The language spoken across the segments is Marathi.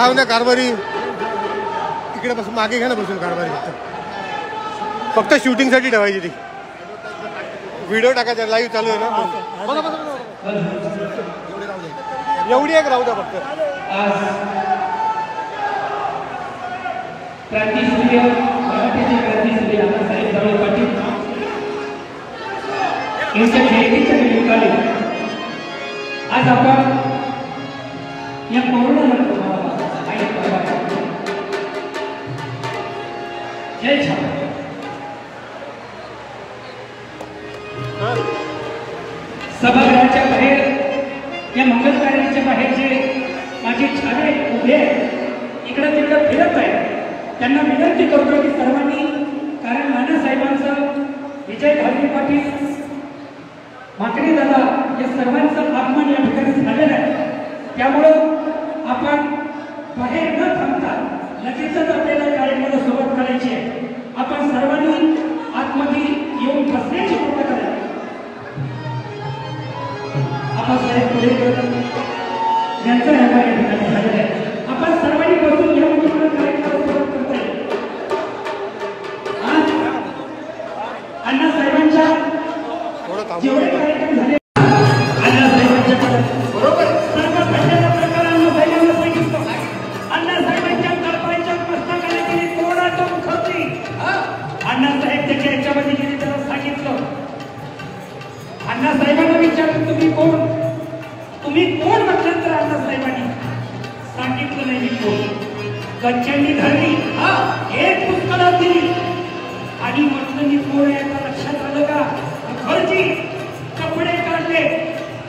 राहून द्या कारभारी इकडे बसून मागे घ्या ना बसून कारभारी फक्त शूटिंगसाठी ठेवायची ती व्हिडिओ टाकायचा लाईव्ह चालू आहे ना एवढी एक राहू द्या फक्त क्रांतीसूर्य मराठीचे क्रांतीसूर्य अण्णासाहेब दानवे पाटील यांच्या जयंतीच्या निमित्ताने आज आपण या कोरोना जय छान सभागृहाच्या बाहेर या मंगल कार्यालयाच्या बाहेर जे माझे छावे उभे आहेत इकडं तिकडं फिरत आहे त्यांना विनंती करतो की सर्वांनी कारण नानासाहेबांचं विजय घालगे पाटील माकडे दादा या सर्वांचं आगमन या ठिकाणी झालेलं आहे त्यामुळं आपण बाहेर न थांबता लगेचच आपल्याला कार्यक्रमाला सुरुवात करायची आहे आपण सर्वांनी आतमध्ये येऊन बसण्याची कृपा करा आपण साहेब पुढे यांचं या ठिकाणी झालेलं आहे आपण सर्वांनी बसून या कार्यक्रमाला सुरुवात करतोय अण्णासाहेबांच्या जेवढे कार्यक्रम झाले अण्णासाहेबांच्या बरोबर सर्व कशाच्या प्रकारांना पहिल्यांदा सांगितलं अण्णासाहेबांच्या कल्पनेच्या पुस्तकाने केली कोणाच्या मुखाची अण्णासाहेब त्याच्या याच्यामध्ये गेली त्याला सांगितलं अण्णासाहेबांना विचारलं तुम्ही कोण म्हटलं तर अण्णासाहेबांनी सांगितलं नाही कोण कच्च्यांनी धरली एक पुस्तकात दिली आणि म्हटलं मी कोण आहे का लक्षात आलं का खरजी कपडे काढले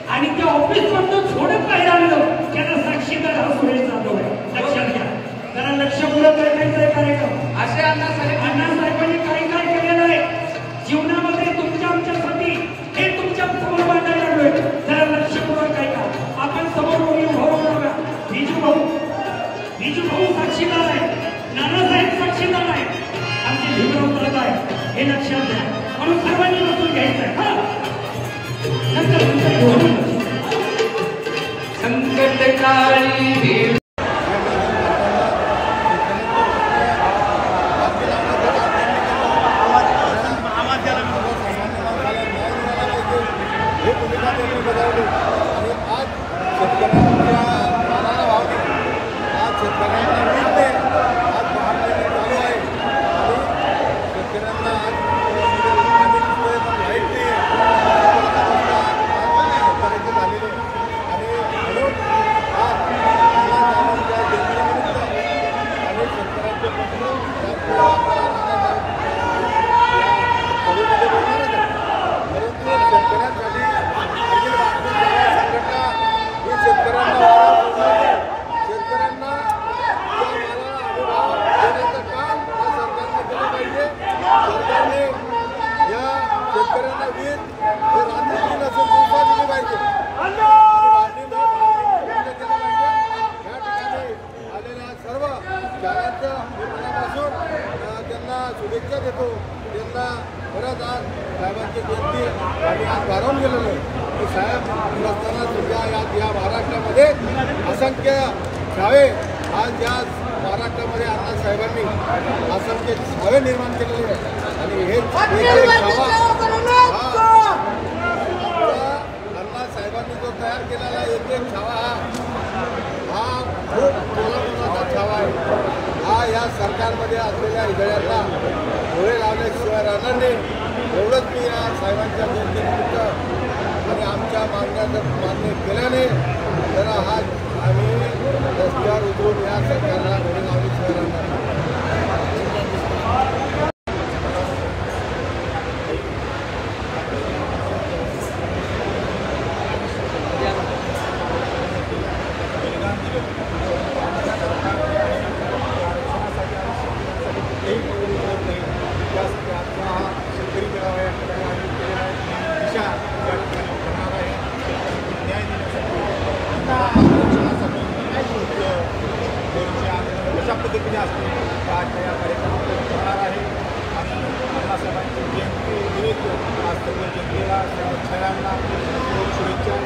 आणि त्या ऑफिस मधून सोडत बाहेर आणलं त्यांना साक्षीदार हा सुरेश जाधव आहे लक्षात घ्या त्याला लक्षपूर्वक करायचं कार्यक्रम असे अण्णासाहेबांनी काही काय केलेलं आहे जीवनामध्ये तुमच्या आमच्यासाठी हे तुमच्या समोर मांडायला लागलोय जरा लक्षपूर्वक काय का आपण समोर उभं बघा विजू भाऊ साक्षीदार आहे नानासाहेब साक्षीदार आहे आमचे भीमराव करत आहे हे लक्षात घ्या म्हणून सर्वांनी बसून घ्यायचं आहे संकट काळी शुभेच्छा देतो त्यांना परत आज साहेबांची जयंती आणि आज भारावून गेलेलो आहे की साहेब नसताना सुद्धा या महाराष्ट्रामध्ये असंख्य छावे आज या महाराष्ट्रामध्ये अण्णासाहेबांनी असंख्य छावे निर्माण केलेले आहेत आणि हे छावा अण्णासाहेबांनी जो तयार केलेला एक एक छावा हा खूप मोलाचा छावा आहे हा या सरकारमध्ये असलेल्या इजळ्यांना डोळे लावल्याशिवाय राहणार नाही एवढंच मी या साहेबांच्या जयंतीनिमित्त आणि आमच्या मागण्या जर मान्य केल्याने तर हा आम्ही रस्त्यावर उतरून या सरकारला डोळे लावल्याशिवाय राहणार अशा पद्धतीने असते आजच्या या कार्यक्रमात होणार आहे आणि अण्णासाहेबांची जयंती निमित्त आज त्यांच्या जयंतीला सर्व छायांना शुभेच्छा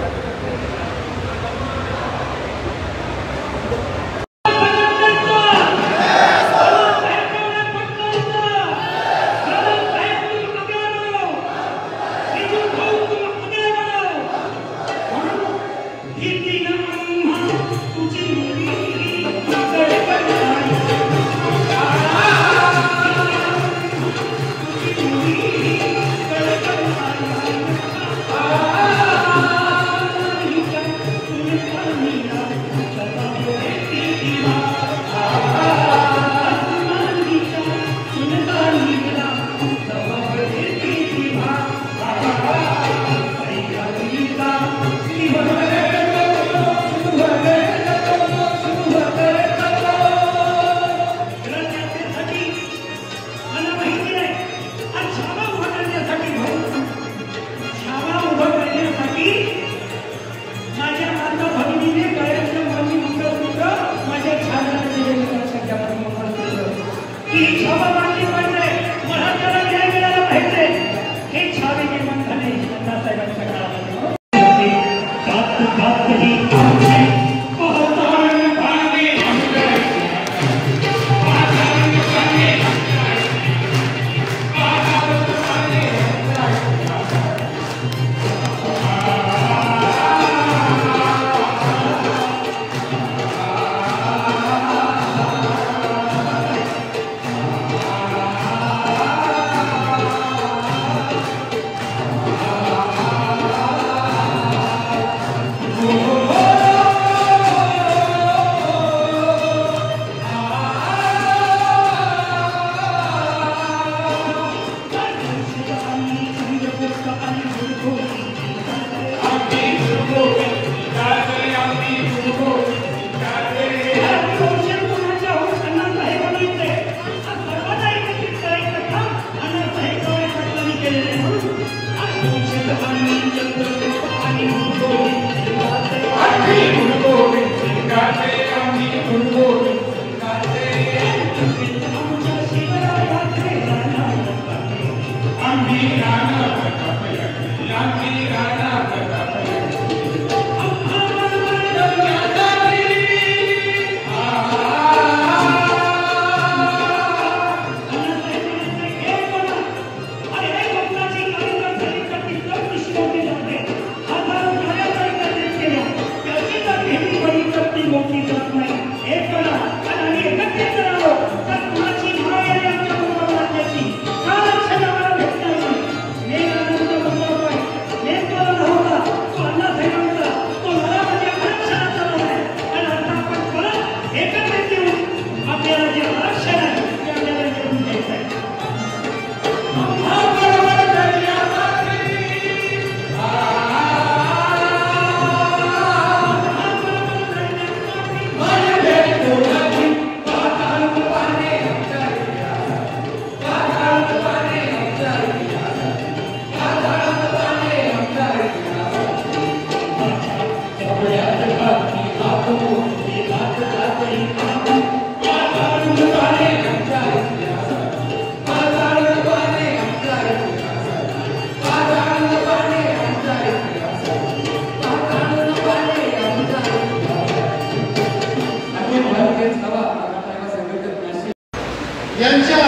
यांच्या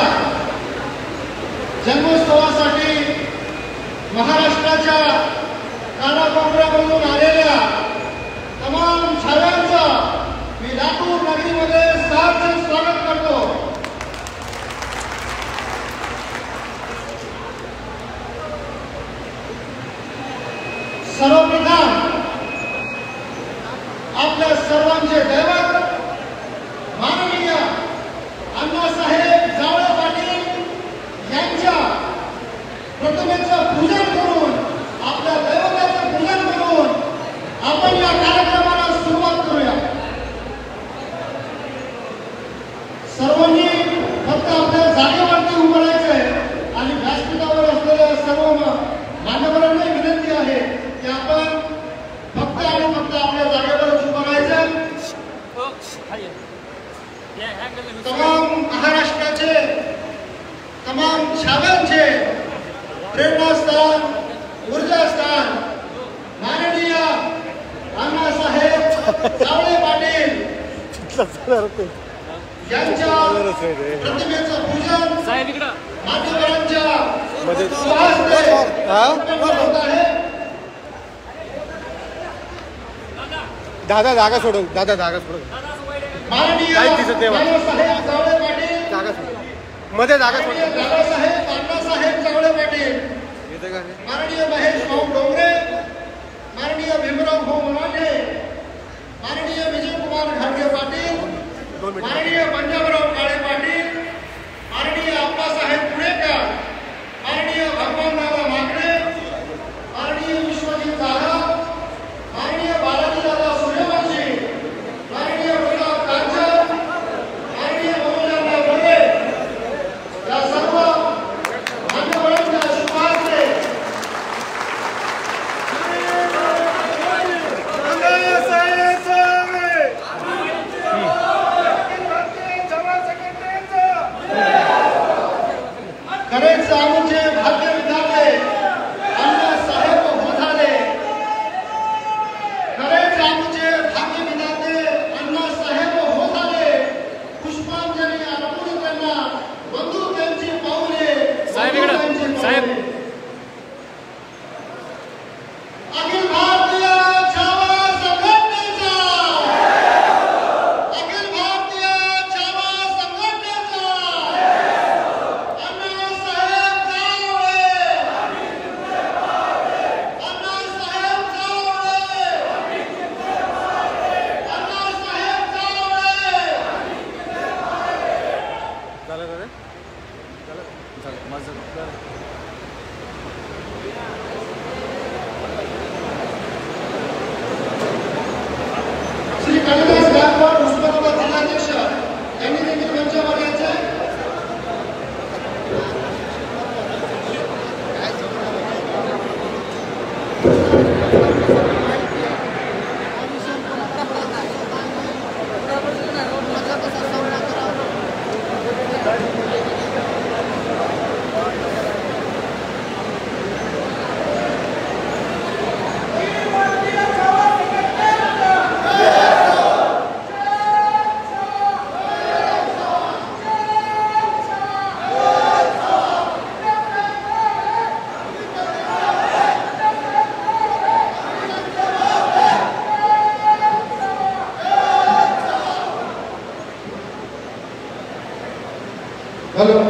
जन्मोत्सवासाठी महाराष्ट्राच्या कानाकोपऱ्यामधून आलेल्या तमाम छाव्यांचा मी लातूर नगरीमध्ये सहर्ष स्वागत करतो. सर्वप्रथम आपल्या सर्वांचे दैवत माननीय अण्णासाहेब जावळे पाटील यांच्या प्रतिमेचं पूजन करून, आपल्या दैवताचं पूजन करून आपण या कार्यक्रमाला सुरुवात करूया. सर्वांनी फक्त आपल्या जागेवरती उभं राहायचंय आणि व्यासपीठावर असलेल्या सर्व मान्यवरांना विनंती आहे की आपण फक्त आणि फक्त आपल्या जागेवरच उभं राहायचं. तमाम महाराष्ट्राचे तमाम छाव्यांचे प्रेरणास्थान, ऊर्जास्थान माननीय अण्णासाहेब जावळे पाटील यांच्या प्रतिमेचं पूजन मान्यवरांच्या होत आहे. दादा जागा सोडून, दादा जागा सोडून, माननीय दादासाहेब जावळे पाटील, जागा सोडून, मध्ये जागा सोडून, दादासाहेब अण्णासाहेब जावळे पाटील, माननीय महेश भाऊ डोंगरे, माननीय भीमराव भाऊ मराठे, माननीय विजयकुमार घाटगे पाटील, माननीय पंजाबराव काळे पाटील, माननीय अप्पासाहेब पुणेकर, माननीय भगवान दादा माकडे, माननीय विश्वजित जाधव, हॅलो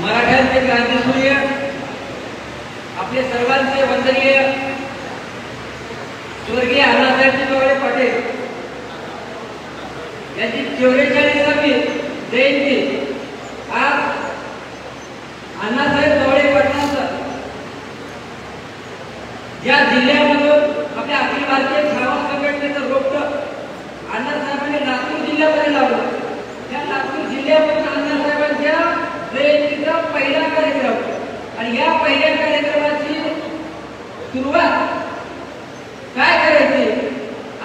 मराठ्यांचे क्रांतीसूर्य, आपले सर्वांचे वंदनीय स्वर्गीय अण्णासाहेब जोगळे पाटील यांची 44वी जयंती आज अण्णासाहेब जोगळे पाटलांचं ज्या जिल्ह्यामधून आपल्या अखिल भारतीय छावा संघटनेचं रोपटं अण्णासाहेबांनी नागपूर जिल्ह्यामध्ये लावलं, त्या नागपूर जिल्ह्यामधून अण्णासाहेबांच्या जयंतीचा पहिला कार्यक्रम आणि या पहिल्या कार्यक्रमाची सुरुवात काय करायची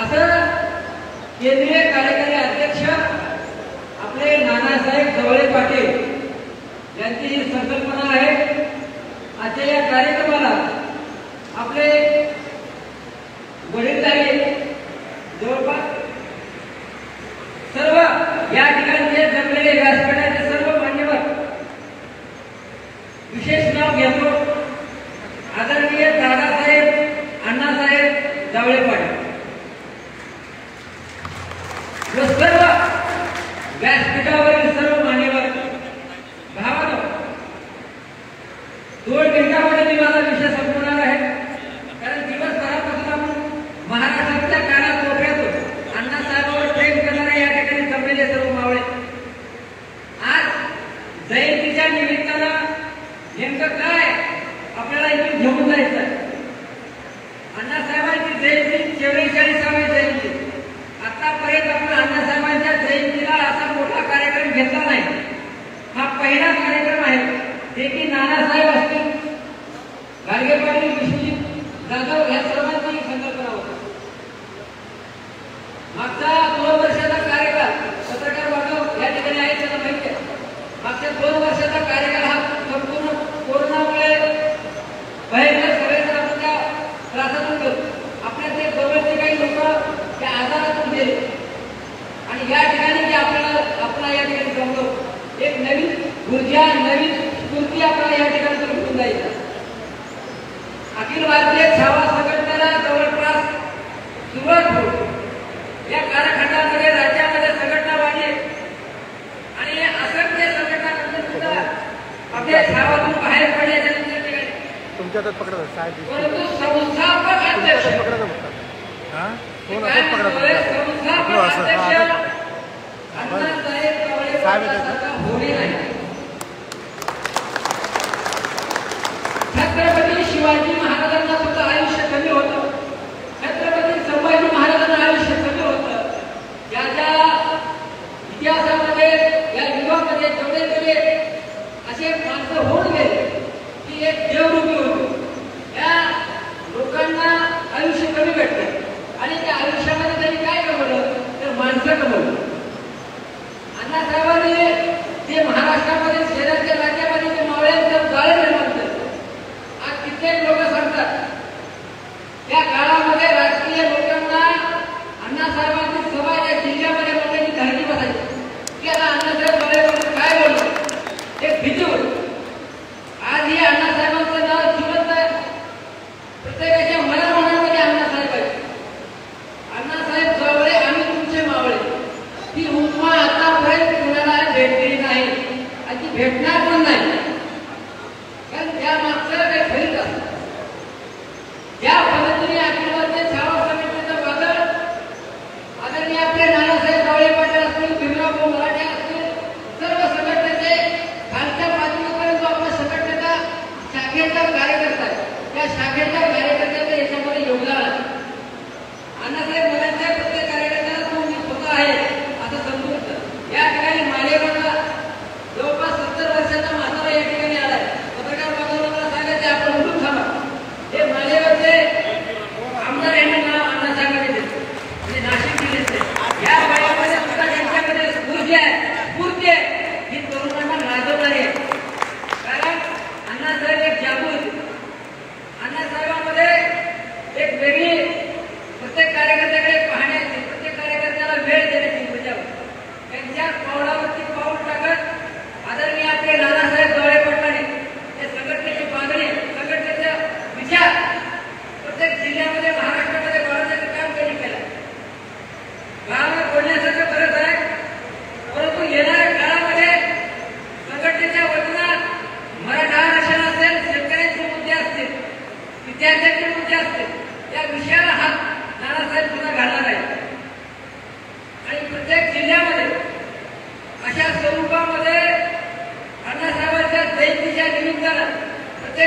असं केंद्रीय कार्यकारी अध्यक्ष आपले नानासाहेब जोगळे पाटील यांची ही संकल्पना आहे. आजच्या या कार्यक्रमाला आपले वडीलधारी जवळपास सर्व या ठिकाणचे जमलेले व्यासपीठाचे सर्व मान्यवर, विशेष नाव घेतो आदरणीय दादासाहेब अण्णासाहेब जोगळे पाटील व सर्व व्यासपीठावरील सर्व मान्यवर भावानो, 2 मिनिटांमध्ये मी माझा विषय संपवणार आहे. कारण दिवसभरापासून आपण महाराष्ट्राच्या कानात कोपऱ्यातून अण्णासाहेबांवर प्रेम करणारे या ठिकाणी जमलेले सर्व मावळे आज जयंतीच्या निमित्तानं नेमकं काय आपल्याला इथून घेऊन जायचं आहे. अण्णासाहेबांची जयंती 44वी जयंती. आतापर्यंत आपण अण्णासाहेबांच्या जयंतीला असा मोठा कार्यक्रम घेतला नाही. हा पहिला कार्यक्रम आहे. जे की नानासाहेब असतील, गाडगे पाटील, विश्वजित जाधव या सर्वांची संकल्पना होती. मागचा 2 वर्षाचा कार्यकाळ पत्रकार बांधव या ठिकाणी आहेत, त्यांना माहिती आहे. मागच्या 2 वर्षाचा कार्यकाळ हा संपूर्ण कोरोनामुळे भयंकर सगळेजण आपण त्या त्रासातून गेलो. आपल्या ते जवळचे काही लोक त्या आजारातून गेले आणि या ठिकाणी जे आपल्याला या ठिकाणी जमलो, एक नवीन ऊर्जा, नवीन स्फूर्ती आपल्याला या ठिकाणी भेटून जायचं. अखिल भारतीय छावा संघटनेला जवळपास सुरुवात होईल. या कालखंडामध्ये राज्यामध्ये संघटना वाढली आणि असंख्य संघटना सुद्धा आपल्या छावातून बाहेर पडल्याच्या ठिकाणी तुमच्या हातात पकडा साहेब, परंतु संस्थापक अध्यक्ष पकडा फक्त. हां, फोन काय हातात पकडा म्हणतोय? फक्त. संस्थापक हो, असं. अध्यक्ष हां, अण्णासाहेब जोगळे साहेब येतात. पाटलांसारखा होणे नाही. छत्रपती शिवाजी महाराजांना सुद्धा आयुष्य कमी होतं. छत्रपती संभाजी महाराजांना आयुष्य कमी होतं. याच्या इतिहासामध्ये या युगामध्ये जेवढे जेवढे असे माणसं होऊन गेले की एक देवरूपी होते. या लोकांना आयुष्य कमी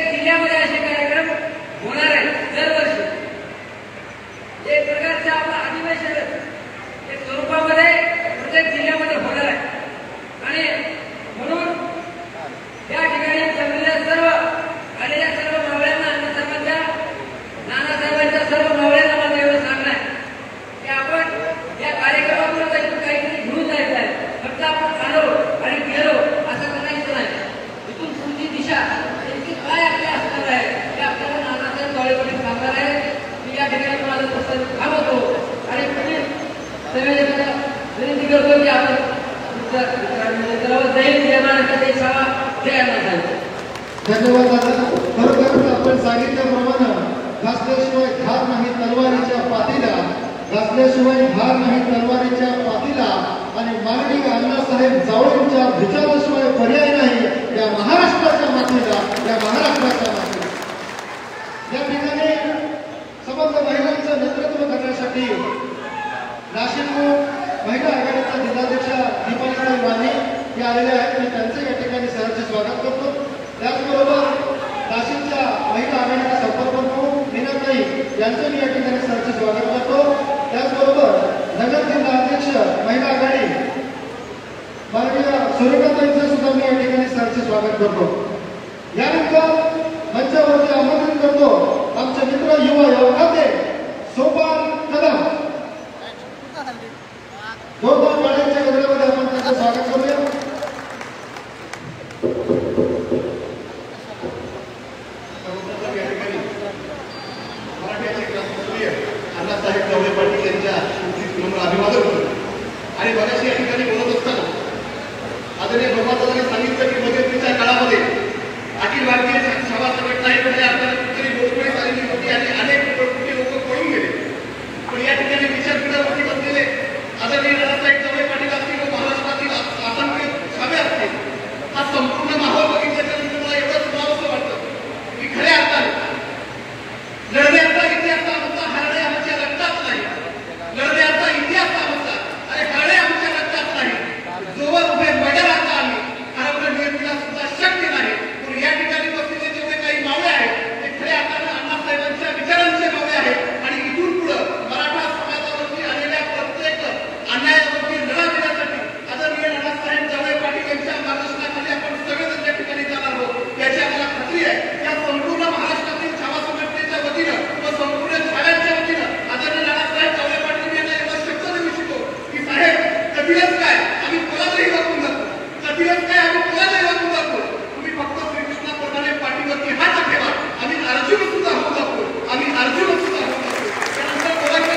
प्रत्येक जिल्ह्यामध्ये असे कार्यक्रम होणार आहेत दरवर्षी. एक प्रकारचं आपलं अधिवेशन एक स्वरूपामध्ये प्रत्येक जिल्ह्यामध्ये होणार आहे. आणि म्हणून या ठिकाणी जमलेल्या सर्व आलेल्या सर्व मावळ्यांना आणि समाजाच्या नानासाहेबांच्या सर्व मावळ्यांना मला एवढं सांगणं आहे की आपण या कार्यक्रमातून काहीतरी घेऊन जायचं आहे. फक्त आपण आलो आणि गेलो असं करायचं नाही. इथून पुढची दिशा नेमकी काय आपल्या असणार आहे हे आपल्याला नानासाहेब डोळेपणे सांगणार आहे. मी या ठिकाणी माझं प्रस्ताव थांबवतो आणि पुढील सगळ्यांना विनंती करतो की आपण जाईल निर्माणासाठी सभा द्यायला जाईल. धन्यवाद दादा. खरोखरच आपण सांगितल्याप्रमाणे घासल्याशिवाय धार नाही तलवारीच्या पातीला, घासल्याशिवाय धार नाही तलवारीच्या पातीला आणि माननीय अण्णासाहेब जावळेंच्या विचाराशिवाय पर्याय नाही या महाराष्ट्राच्या मातीला, या महाराष्ट्राच्या मातीला. या ठिकाणी समस्त महिलांचं नेतृत्व करण्यासाठी नाशिक महिला आघाडीच्या जिल्हाध्यक्षा दीपालीताई माने या आलेल्या आहेत. मी त्यांचं या ठिकाणी सहर्ष स्वागत करतो. त्याचबरोबर नाशिकच्या महिला आघाडीच्या संपर्क प्रमुख मीनाताई यांचं मी या ठिकाणी सहर्ष स्वागत करतो. त्याचबरोबर नगर जिल्हा अध्यक्ष महिला आघाडी माननीय सुरेखाताईंचं सुद्धा मी या ठिकाणी सहर्ष स्वागत करतो. यानंतर मंचावरती आमंत्रित करतो आमचे मित्र युवा योद्धाते सोपान कदम. जोरदार टाळ्यांच्या गजरामध्ये आपण त्यांचं स्वागत करूया. अण्णासाहेब जावळे पाटील यांच्या स्मृतीस अभिवादन करतो. आणि बऱ्याचशा या ठिकाणी बोलत असताना आदरणीय ब्रह्मादादांनी सांगितलं की मध्यंतरीच्या काळामध्ये अखिल भारतीय सभा संघटना ही खऱ्या अर्थाने कुठेतरी मोडकळीत आलेली होती आणि अनेक कुठे लोक पळून गेले. पण या ठिकाणी विचारपीठावरती बसलेले आदरणीय नानासाहेब जावळे पाटील असतील व महाराष्ट्रातील असंख्य सभा असतील, हा संपूर्ण माहोल बघितल्यानंतर मला एवढं सुनावंसं वाटतं की खऱ्या अर्थाने लढण्याचा इतिहास आमचा हरणे आमच्या रक्तात नाही. लढण्याचा इतिहास आमचा अरे हरणे आमच्या रक्तात नाही. जोवर उभे मैदानात आम्ही हरवणं निर्मिला सुद्धा शक्य नाही. पण या ठिकाणी बसलेले जेवढे काही मावळे आहेत ते खऱ्या अर्थानं अण्णासाहेबांच्या विचारांचे मावळे आहेत. आणि इथून पुढं मराठा समाजावरती आलेल्या प्रत्येक अन्यायावरती लढा देण्यासाठी आदरणीय नानासाहेब जावळे पाटील यांच्या मार्गदर्शनाखाली आपण सगळेजण त्या ठिकाणी जाणार आहोत याची आम्हाला खात्री आहे. या संपूर्ण महाराष्ट्रातील छावा संघटनेच्या वतीनं व संपूर्ण छाव्यांच्या वतीनं आदरणीय नानासाहेब जावळे पाटील यांना एवढा शब्द देऊ इच्छितो की साहेब कधीच काय आम्ही पराजयी वाकून जातो, कधीच काय आम्ही पराजयी वाकून जातो. तुम्ही फक्त श्रीकृष्णाप्रमाणे पाठीवरती हात ठेवा. आम्ही अर्जुन सुद्धा होऊन जातो, आम्ही अर्जुन सुद्धा होऊन जातो. त्यानंतर बोलायचं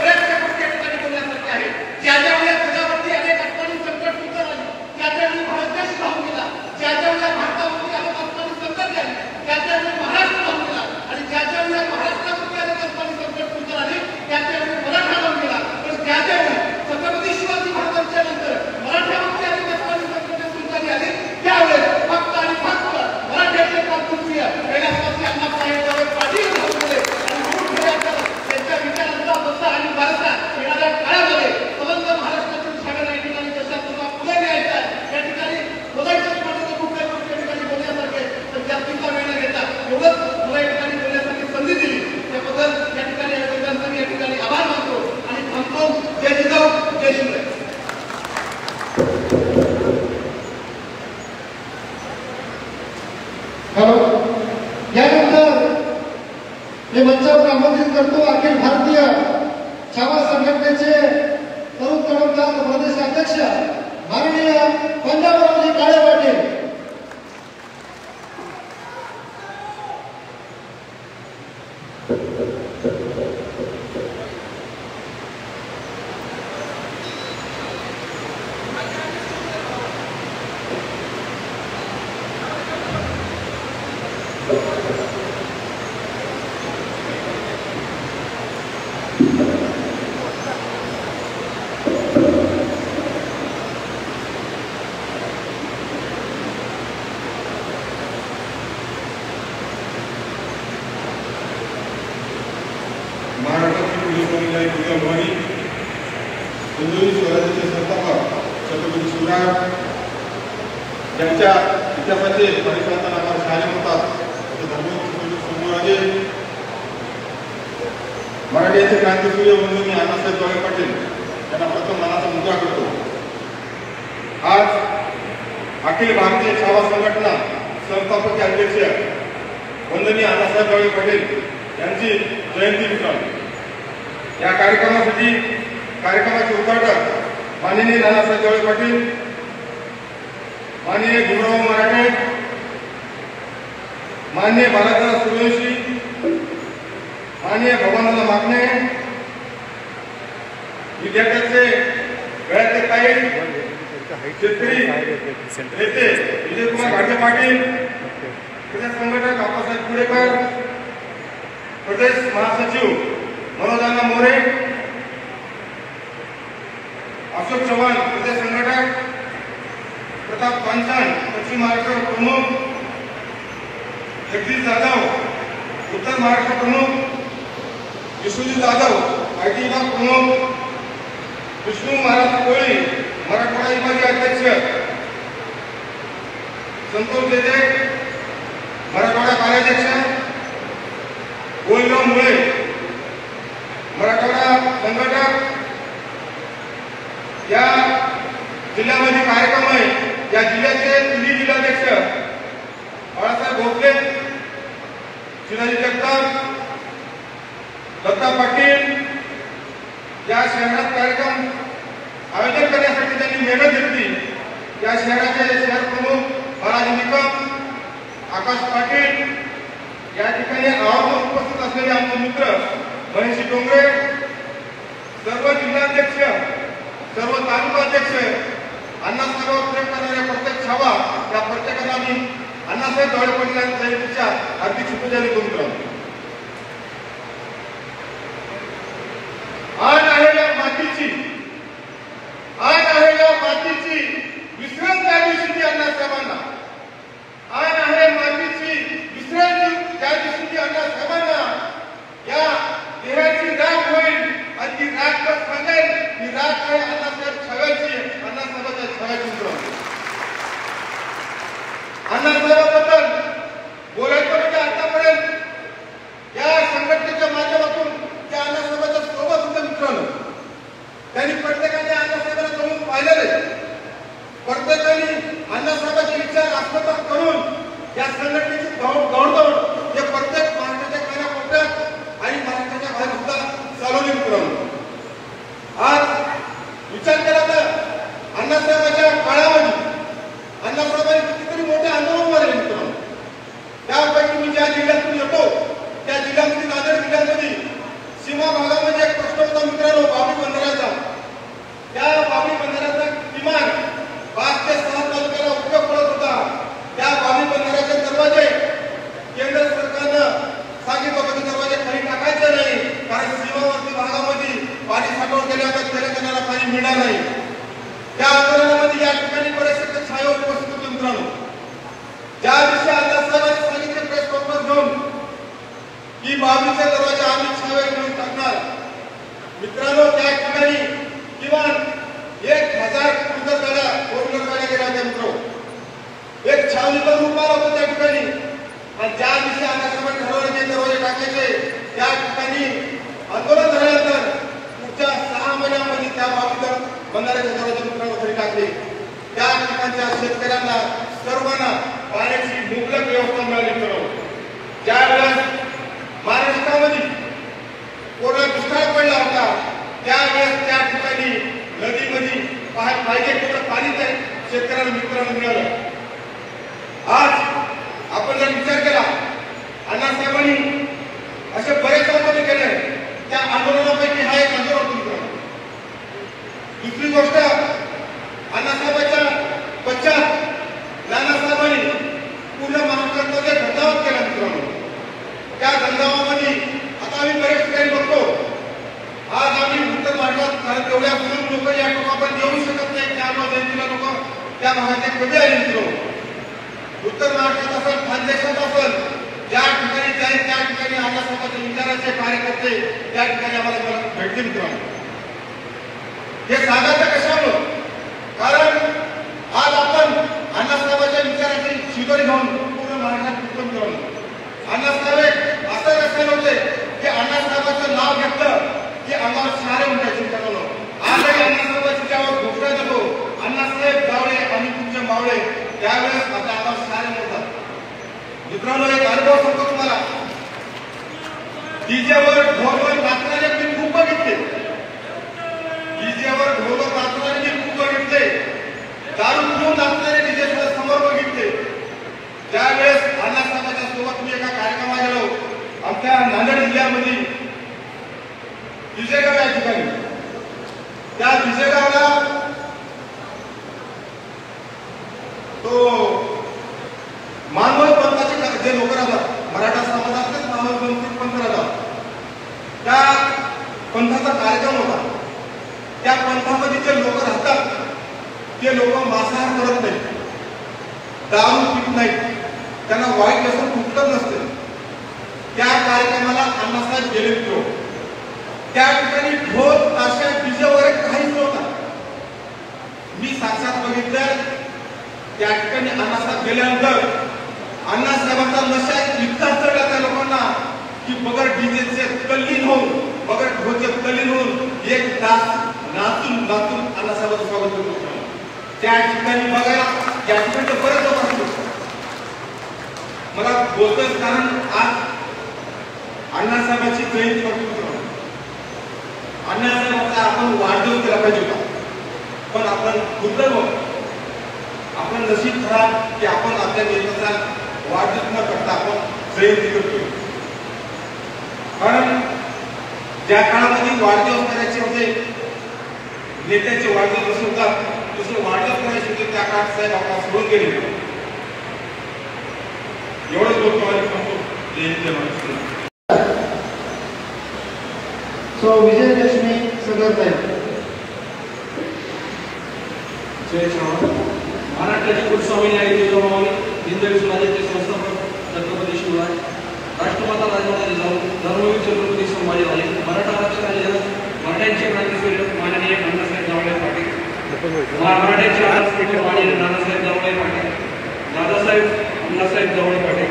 बऱ्याचशा गोष्टी या ठिकाणी बोलण्यासारख्या आहेत. ज्या ज्या वेळेला जगावरती अनेक आत्मानी संकट सुद्धा आली, त्या त्यावेळी भारत देश राहून गेला. ज्या ज्या वेळेला भारतावरती अनेक आत्मानी संकट आली, त्या त्यावेळी महाराष्ट्र राहून गेला. आणि ज्या ज्या वेळेला महाराष्ट्रावरती अनेक आत्मानी संकट सुद्धा आली, त्या त्यावेळी मराठा राहून गेला. पण ज्या त्यावेळी छत्रपती शिवाजी महाराजांच्या नंतर मराठ्यावरती अनेक आत्मानी संकट सुद्धा आली, त्यावेळेस फक्त आणि फक्त मराठ्याचे कर्तृत्व कैलासवासी अण्णासाहेब जावळे पाटील राहून गेले. आणि म्हणून खऱ्या अर्थानं त्यांच्या विचारांचा बसा आणि वारसा येणाऱ्या काळामध्ये समग्र महाराष्ट्रातील छाव्याला या ठिकाणी जशा तुला पुढे न्यायचा आहे. या ठिकाणी बोलायचं म्हटलं खूप काही गोष्टी या ठिकाणी बोलण्यासारखे, तर जास्तीचा वेळ न घेता एवढंच मला या ठिकाणी बोलण्यासाठी संधी दिली त्याबद्दल या ठिकाणी आयोजकांचा मी या ठिकाणी आभार मानतो आणि थांबतो. जय जिजाऊ, जय शिवराय. हॅलो. यानंतर मी मंचावर आमंत्रित करतो अखिल भारतीय छावा संघटनेचे तरुण तडफदार प्रदेश अध्यक्ष माननीय पंजाबरावजी काळे पाटील. महाराष्ट्राची पोलीस महिला तुळजाभवानी, हिंदवी स्वराज्याचे संस्थापक छत्रपती शिवराय यांच्या इतिहासाचे परिवर्तन आम्हाला शहाणे म्हणतात. आमचे मराठी यांचे क्रांतीसूर्य वंदनीय अण्णासाहेब जोळे पाटील यांना प्रथम मनाचा मुद्रा करतो. आज अखिल भारतीय छावा संघटना संस्थापक अध्यक्ष वंदनीय अण्णासाहेब जोळे पाटील यांची जयंती मित्रांनो. या कार्यक्रमाचे उद्घाटक माननीय नानासाहेब जोळे पाटील, माननीय भीमराव मराठे, माननीय बालाजीराव सूर्यवंशी, माननीय भवानंद मागणे, विद्यार्थ्यांचे गळ्यातले काही शेतकरी नेते विजयकुमार घाटे पाटील, प्रदेश संघटक बाबासाहेब पुडेकर, प्रदेश महासचिव मनोज मोरे, अशोक चव्हाण प्रदेश संघटक, प्रताप पांचाळ पश्चिम महाराष्ट्र प्रमुख, जगदीश जाधव उत्तर महाराष्ट्र प्रमुख, विश्वजित जाधव आयटी विभाग प्रमुख, विष्णू महाराज कोळी मराठवाडा विभागीय अध्यक्ष, संतोष देदे मराठवाडा कार्याध्यक्ष, गोविंदराव मुळे मराठवाडा संघटक. या जिल्ह्यामध्ये कार्यक्रम आहे. या जिल्ह्याचे तिन्ही जिल्हाध्यक्ष बाळासाहेब भोसले, शिवाजी जगताप, दत्ता पाटील या शहरात कार्यक्रम आयोजन करण्यासाठी त्यांनी मेहनत घेतली. या शहराचे शहर प्रमुख बालाजी निकम, आकाश पाटील, या ठिकाणी आवर्जून उपस्थित असलेले आमचे मित्र महेश डोंगरे, सर्व जिल्हाध्यक्ष, सर्व तालुकाध्यक्ष, अण्णासाहेबांवर प्रेम करणाऱ्या प्रत्येक छावा या प्रत्येकाला आम्ही अण्णासाहेब जोळे पाटील यांच्या जयंतीच्या हार्दिक शुभेच्छा देतो. आज आहे या मातीची, आज आहे या मातीची विसरण त्या दिवशी अण्णासाहेबांना, आज आहे मातीची विसरण त्या दिवशी अण्णासाहेबांना. या देहाची राख होईल आणि ती राख सांगेल ही राख आहे अण्णासाहेब छाव्याची, अण्णासाहेबांच्या छाव्याची. अण्णासाहेबांबद्दल बोलायचं म्हणजे आतापर्यंत या संघटनेच्या माध्यमातून त्या अण्णासाहेबांच्या सोबत होत्या मित्रांनो. त्यांनी प्रत्येकाने अण्णासाहेबांना जमून पाहिलेले, प्रत्येकाने अण्णासाहेबांचे विचार आत्मसात करून या संघटनेची दौडदौड हे प्रत्येक महाराष्ट्राच्या कानाकोपऱ्यात आणि महाराष्ट्राच्या बाहेर सुद्धा चालवली मित्रांनो. आज विचार केला तर अण्णासाहेबांच्या काळामध्ये अण्णासाहेबांनी कितीतरी मोठे आंदोलन मारले मित्रांनो. त्यापैकी मी ज्या जिल्ह्यातून येतो त्या जिल्ह्यामध्ये नांदेड जिल्ह्यामध्ये सीमा भागामध्ये एक प्रश्न होता मित्रांनो, बाबरी बंधाऱ्याचा. त्या बाबरी बंधाऱ्याचा किमान 5 ते 6 तालुक्याला उपयोग पडत होता. त्या बाबरी बंधाऱ्याचे दरवाजे केंद्र सरकारनं सांगितलं होतं की दरवाजे खाली टाकायचे नाही, कारण सीमावर्ती भागामध्ये पाणी साठवून गेल्यावर तेलंगणाला पाणी मिळणार नाही. त्या आंदोलनामध्ये या ठिकाणी बरेचसे छाया उपस्थित होते मित्रांनो. ज्या दिवशी अण्णासाहेबांनी सांगितले प्रेस कॉन्फरन्स घेऊन की बाबरीचे दरवाजे आम्ही छावे घेऊन टाकणार मित्रांनो, त्या ठिकाणी किमान 1000 क्रुझर गाड्या, 4 व्हीलर गाड्या गेल्या होत्या मित्र. एक छावणीचा रूप आला होता त्या ठिकाणी. आणि ज्या दिवशी अण्णासाहेबांनी ठरवले की दरवाजे टाकायचे, त्या ठिकाणी आंदोलन झाल्यानंतर पुढच्या 6 महिन्यामध्ये त्या बाबतीत बंधाऱ्याचे दरवाजे मित्रांनो खाली टाकले. त्या ठिकाणच्या शेतकऱ्यांना सर्वांना पाण्याची मुबलक व्यवस्था मिळाली मित्रांनो. ज्यावेळेस महाराष्ट्रामध्ये कोरोना दुष्काळ पडला होता त्यावेळेस त्या ठिकाणी नदीमध्ये पाहिजे तेवढं पाणी त्या शेतकऱ्यांना मित्रांनो मिळालं. आज आपण जर विचार केला अण्णासाहेबांनी असे बरेच आंदोलन केले, त्या आंदोलनापैकी हा एक आंदोलन मित्रांनो. दुसरी गोष्ट, अण्णासाहेबांच्या पश्चात नानासाहेबांनी पूर्ण महाराष्ट्रामध्ये धंदावत केला मित्रांनो. त्या धंदावामध्ये आता आम्ही बरेच ठिकाणी बघतो. आज आम्ही उत्तर महाराष्ट्रात तेवढ्या मुलीम लोक या आपण येऊ शकत नाही, त्यामुळे जयंतीला लोक त्या भागाचे कमी आले मित्रांनो. उत्तर महाराष्ट्रात असेल, खानदेशात असेल, ज्या ठिकाणी जाईल त्या ठिकाणी अण्णासाहेबांच्या विचाराचे कार्यकर्ते त्या ठिकाणी आम्हाला भेटले मित्रांनो. हे सांगायचं कशामुळं, कारण आज आपण अण्णासाहेबांच्या विचाराची शिदोरी घेऊन पूर्ण महाराष्ट्रात मित्रांनो. अण्णासाहेब म्हटलं की अंगावर शहारे म्हणतात मित्रांनो. आजही अण्णासाहेबांची ज्यावर घोषणा करतो अण्णासाहेब गावडे आणि तुमचे मावळे त्यावेळेस आपल्या अंगावर शहारे म्हणतात. मित्रांनो एक अनुभव सांगतो तुम्हाला. डीजेवर ढोलवर नाचणारे मी खूप बघितले. डीजेवर ढोलवर नाचणारे मी खूप बघितले. दारू पिऊन नाचणारे डीजे सुद्धा समोर बघितले. त्यावेळेस अण्णासाहेबांच्या सोबत मी एका कार्यक्रमात गेलो आमच्या नांदेड जिल्ह्यामध्ये विजयगाव या ठिकाणी. त्या विजयगावला तो मानव पंथाचे जे लोक राहतात मराठा समाजातलेच मानव पंथ राहतात त्या पंथाचा कार्यक्रम होता. त्या पंथामध्ये जे लोक राहतात ते लोक मांसाहार करत नाहीत, दारू पित नाहीत, त्यांना वाईट व्यसन कुठलं नसते. त्या कार्यक्रमाला अण्णासाहेब गेले होते. त्या ठिकाणी ढोल ताशा डीजे वगैरे काहीच नव्हता. मी साक्षात बघितलं. त्या ठिकाणी अण्णासाहेब गेल्यानंतर अण्णासाहेबांचा नशा इतका चढला त्या लोकांना की बगर डीजेचे तल्लीन होऊन बगर ढोलचे तल्लीन होऊन एक तास नाचून नाचून अण्णासाहेबांचं स्वागत करतो. त्या ठिकाणी बघायला या ठिकाणी बरेच लोक असतो. मला बोलतोय कारण आज अण्णासाहेबांची जयंती करतो. अण्णासाहेबांचा आपण वाढदिवस केला पाहिजे होता, पण आपण दुर्दैव आपण नशीब खराब की आपण आपल्या नेत्याचा वाढदिवस न करता आपण जयंती करतो. कारण ज्या काळामध्ये वाढदिवस करायचे होते नेत्याचे वाढदिवस होतात दुसरे वाढदिवस करायचे होते त्या काळात साहेब आपण सोडून गेले. एवढंच बोलतो आणि सांगतो जयंती. सो विजयलक्ष्मी सगळं जय श्रीराम. महाराष्ट्राची कुलस्वामिनी आणि तुळजाभवानी हिंदवी समाजाचे संस्थापक छत्रपती शिवराय, राष्ट्रमाता राजमाता जिजाऊ, धर्मवीर छत्रपती संभाजी राजे, मराठा आरक्षण आणि मराठ्यांचे क्रांतीसूर्य माननीय अण्णासाहेब दाभाडे पाटील, मराठ्यांचे आरक्षण माननीय नानासाहेब दाभाडे पाटील, दादासाहेब अण्णासाहेब दाभाडे पाटील,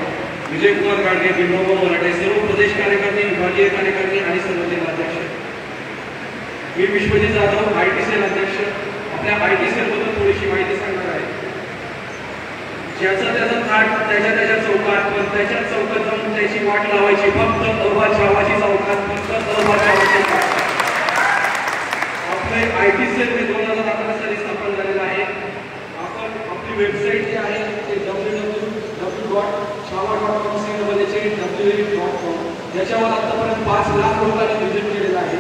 विजयकुमार गाडगे, बिंडोबा मराठे, सर्व प्रदेश कार्यकारिणी, विभागीय कार्यकारिणी आणि संघटनेचे अध्यक्ष. मी विश्वजित जाधव, ITCL अध्यक्ष. आपल्या ITCL बद्दल थोडीशी माहिती सांगणार आहे. ज्याचा त्याचा थाट त्याच्या चौकात, पण त्याच्या चौकात जाऊन त्याची वाट लावायची फक्त अबा छावाची चौकात, फक्त अबा छावाची. आपले ITCL 2011 साली स्थापन झालेलं आहे. आपण आपली वेबसाईट जी आहे ते www.chava.com याच्यावर आतापर्यंत 5 लाख लोकांनी व्हिजिट केलेलं आहे.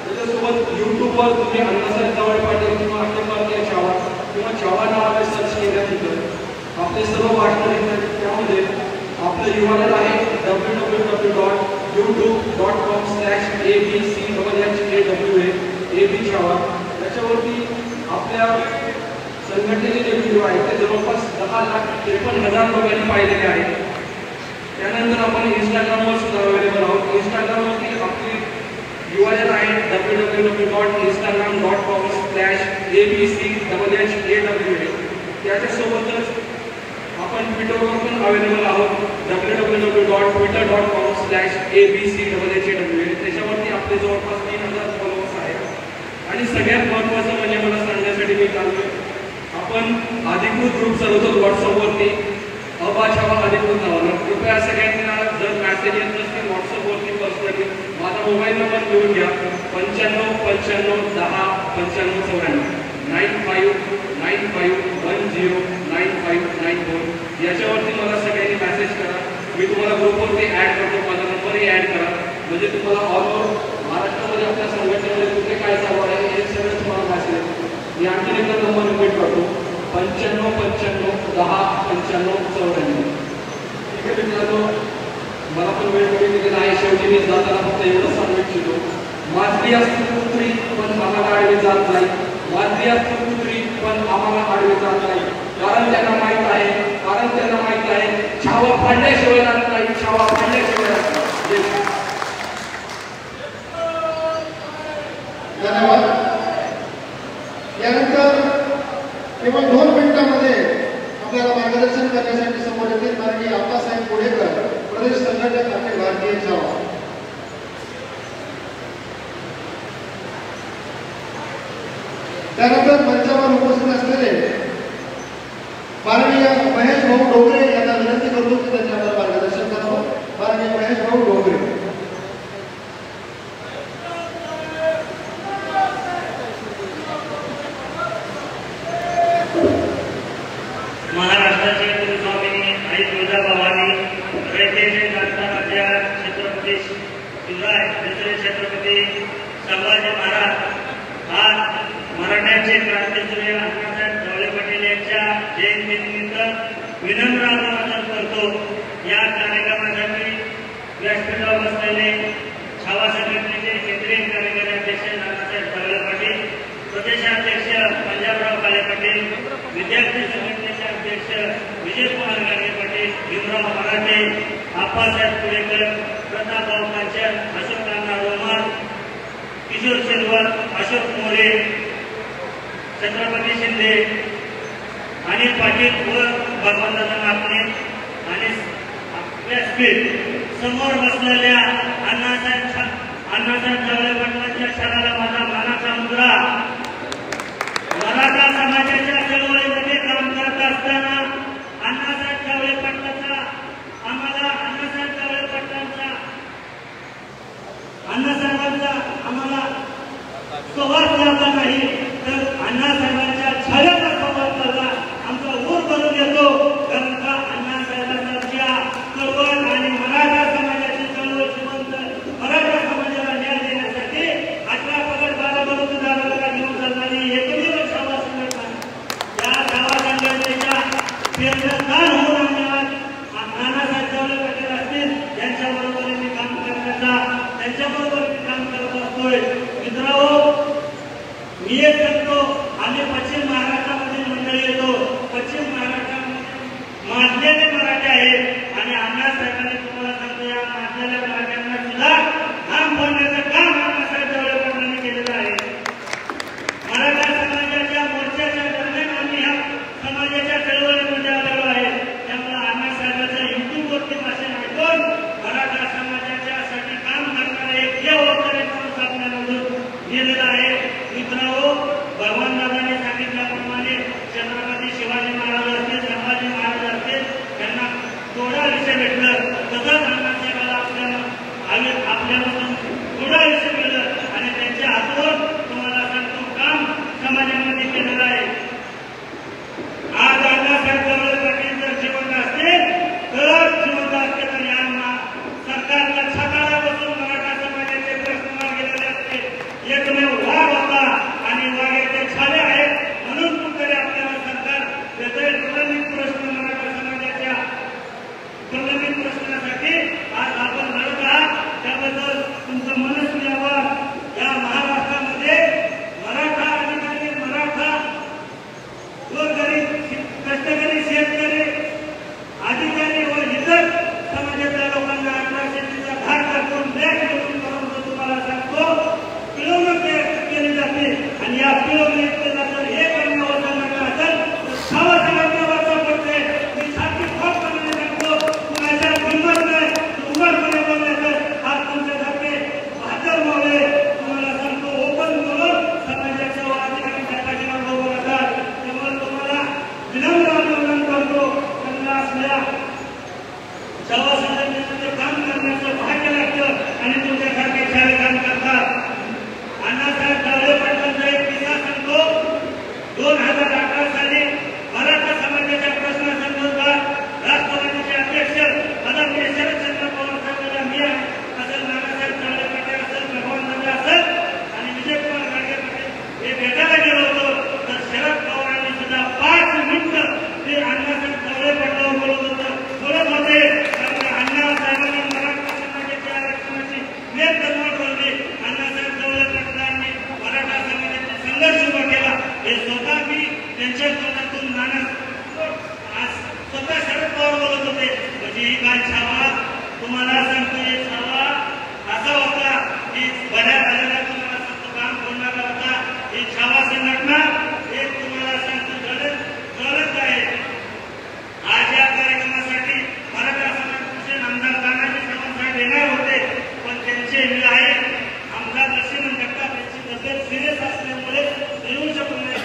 त्याच्यासोबत युट्यूबवर तुम्ही अण्णासाहेब दाभाडे पाटील किंवा अखिल भारतीय छावा किंवा छावा नावाने सर्च केल्यानंतर आपले सर्व भाषण येतात. त्यामध्ये आपलं URL आहे www.youtube.com/abchhawa. त्याच्यावरती आपल्या संघटनेचे जे व्हिडिओ आहेत ते जवळपास 10,53,000 लोकांनी पाहिलेले आहेत. त्यानंतर आपण इंस्टाग्रामवर सुद्धा अवेलेबल आहोत. इंस्टाग्रामवरती आपली URL आहे www.instagram.com/abchhawa. त्याच्यासोबतच आपण ट्विटरवर पण अवेलेबल आहोत www.twitter.com/abchhawa. त्याच्यावरती आपले जवळपास 3,000 फॉलोअर्स आहेत. आणि सगळ्यात महत्त्वाचं म्हणजे मला सांगण्यासाठी मी चाललोय, आपण अधिकृत ग्रुप चालवतो व्हॉट्सअपवरती अबा छावा अधिकृत नावानं. कृपया सगळ्यांना जर मॅसेज येत नसतील व्हॉट्सअपवरती पर्सनली माझा मोबाईल नंबर लिहून घ्या 9555109594 95109594. याच्यावरती मला सगळ्यांनी मेसेज करा. मी तुम्हाला ग्रुपवरती ॲड करतो. माझा नंबरही ॲड करा म्हणजे तुम्हाला ऑल ओव्हर महाराष्ट्रामध्ये आपल्या संघटनेमध्ये कुठे काय चालू आहे हे सगळं तुम्हाला मेसेज. मी आणखी एकदा नंबर रिपीट करतो 9555109594. ठीक आहे मित्रांनो, मला पण वेळ कमी दिलेला आहे. शेवटी मी जाताना फक्त एवढं सांगू इच्छितो, माझी असती पुत्री पण आम्हाला आडवी जात नाही. माझी असती पुत्री पण आम्हाला आडवी जात नाही. कारण त्यांना माहीत आहे छावा फाडल्याशिवाय राहत नाही. छावा फाडल्याशिवाय राहत नाही. धन्यवाद. यानंतर केवळ 2 मिनिटांमध्ये आपल्याला मार्गदर्शन करण्यासाठी समोर येतील माननीय अप्पासाहेब पुढेकर, प्रदेश संघटक अखिल भारतीय छावा. त्यानंतर मंचावर उपस्थित असलेले माननीय महेश भाऊ डोंगरे यांना विनंती करतो की त्यांच्यावर मार्गदर्शन करावं. माननीय महेश भाऊ डोंगरे. महाराष्ट्राचे कुलस्वामिनी आई तुळजाभवानी, रयतेचे जाणता छत्रपती शिवराय, दुसरे छत्रपती संभाजी महाराज, आज मराठ्यांचे क्रांतीसूर्य अण्णासाहेब ढवळे पाटील यांच्या जयंतीनिमित्त विनम्र अभिवादन करतो. या कार्यक्रमासाठी व्यासपीठावर बसलेले छावा संघटनेचे केंद्रीय कार्यकारी अध्यक्ष नानासाहेब ढवळे पाटील, प्रदेशाध्यक्ष पंजाबराव काळे पाटील, विद्यार्थी संघटनेचे अध्यक्ष विजयकुमार गांधी पाटील, भीमराव मराठे, आप्पासाहेब पुणेकर, प्रतापराव कांचन, अशोक नाना रोमन, किशोर शेलवर, अशोक मोरे, छत्रपती शिंदे, अनिल पाटील व भगवंतदादा नापणे आणि व्यासपीठ समोर बसलेल्या अण्णासाहेब ढवळे पाटलांच्या क्षणाला माझा मानाचा मुद्रा. मराठा समाजाच्या चळवळीमध्ये काम करत असताना अण्णासाहेब ढवळे पाटलांचा आम्हाला सहवास लाभला नाही, तर अण्णासाहेबांच्या छायाचा सहवास लाभला. आमचा ऊर बनून येतो, कारण का अण्णासाहेबांच्या चळवळ आणि मराठा समाजाची चळवळ जिवंत मराठा समाजाला न्याय देण्यासाठी 18 पगड 12 बरोबर दाराला घेऊन चालणारी एकमेव छावा संघटना. या छावा संघटनेच्या प्रेरणादान होऊन आम्ही आज नानासाहेब ढवळे पाटील असतील यांच्याबरोबर मी काम करण्याचा, त्यांच्याबरोबर मी काम करत असतोय. मित्रांनो, मी एक करतो, आम्ही पश्चिम महाराष्ट्रामध्ये मंडळी येतो. पश्चिम महाराष्ट्रामध्ये माजलेले मराठे आहेत आणि अण्णासाहेबांनी तुम्हाला सांगतो या माजलेल्या मराठ्यांना सुद्धा काम फोडण्याचं काम अण्णासाहेब ढवळे पाटलांनी केलेलं आहे. मराठा समाजाच्या मोर्चाच्या दरम्यान आम्ही ह्या समाजाच्या चळवळीमध्ये आलेलो आहे. त्यामुळे अण्णासाहेबांच्या युट्यूबवरती भाषण ऐकून मराठा समाजाच्या साठी काम करणारे एक देवतारे माणूस आपल्याला दिलेला आहे. मित्रांनो, भगवान दादाने सांगितल्याप्रमाणे छत्रपती शिवाजी महाराज असतील, संभाजी महाराज असतील, त्यांना थोडा विषय भेटलं, तसंच अण्णासाहेबाला आपल्यापासून थोडा विषय मिळलं आणि त्यांच्या हातून तुम्हाला सांगतो काम समाजामध्ये केलेलं आहे. आज अण्णासाहेब ढवळे पाटील जर जिवंत असतील तर या सरकारला छाताळापासून मराठा समाजाचे प्रश्न मार्गी गेलेले असते. एकमेव वाघ होता आणि वाघाचे छाले आहेत म्हणून कुठेतरी आपल्याला सरकार त्याचे प्रलंबित प्रश्न मराठा समाजाच्या प्रलंबित प्रश्नासाठी आज आपण लढत आहात. त्याबद्दल तुमचं मनस्वी आभार. या महाराष्ट्रामध्ये मराठा अधिकारी, मराठा गरीब कष्टकरी शेतकरी अधिकारी व इतर समाजातल्या लोकांना 1800चा धाक टाकून बॅग घेऊन तुम्हाला सांगतो पिळवणूक केली जाते आणि या पिळवणुकीला जर हे करण्यावर सांगितलं असेल तर छावा संघटनेवरचा पडते. मी छाती ठोकपणे सांगतो, कुणाच्या हिंमत नाही उघडपणे बोलण्याचं आज तुमच्यासारखे बहादर मावळे तुम्हाला सांगतो ओपन करून समाजाच्या अधिकाऱ्यांच्या पाठीमागे उभं राहतात. त्यामुळे तुम्हाला विनम्र अभिवादन करतो. त्यांना असल्या छावा संघटनेमध्ये काम करण्याचं भाग्य लागतं आणि तुमच्यासारखे छावे काम करतात. अण्णासाहेब ढवळे पाटलांचा एक किस्सा सांगतो. 2018 साली मराठा समाजाच्या प्रश्नासंदर्भात राष्ट्रवादीचे अध्यक्ष आदरणीय शरदचंद्र पवार साहेबांना मी असेल, नानासाहेब ढवळे पाटील असेल, भगवान असेल आणि विजयकुमार गांधी पाटील हे भेटायला गेलो होतो. तर शरद पवारांनी सुद्धा 5 मिनिटं ते अण्णासाहेब ढवळे पाटलावर बोलत होते. अण्णासाहेबांनी मराठा समाजाच्या आरक्षणाची नेट निर्माण ठेवली. अण्णासाहेब ढवळे पाटलांनी मराठा समाजाचा संघर्ष उभा केला. हे स्वतः मी त्यांच्या तोंडातून स्वतः शरद पवार बोलत होते. म्हणजे ही काय छावा तुम्हाला सांगतो, हे छावा असा होता की बऱ्या झालेला तुम्हाला सांगतो काम फोडणारा होता. ही छावा संघटना हे तुम्हाला सांगतो जळत आहे. आज या कार्यक्रमासाठी मराठा समाजाचे आमदार तानाजी सावंत साहेब येणार होते, पण त्यांचे आहे आमदार लक्ष्मण जगताप यांची तब्येत सिरियस असल्यामुळे येऊ शकू नये.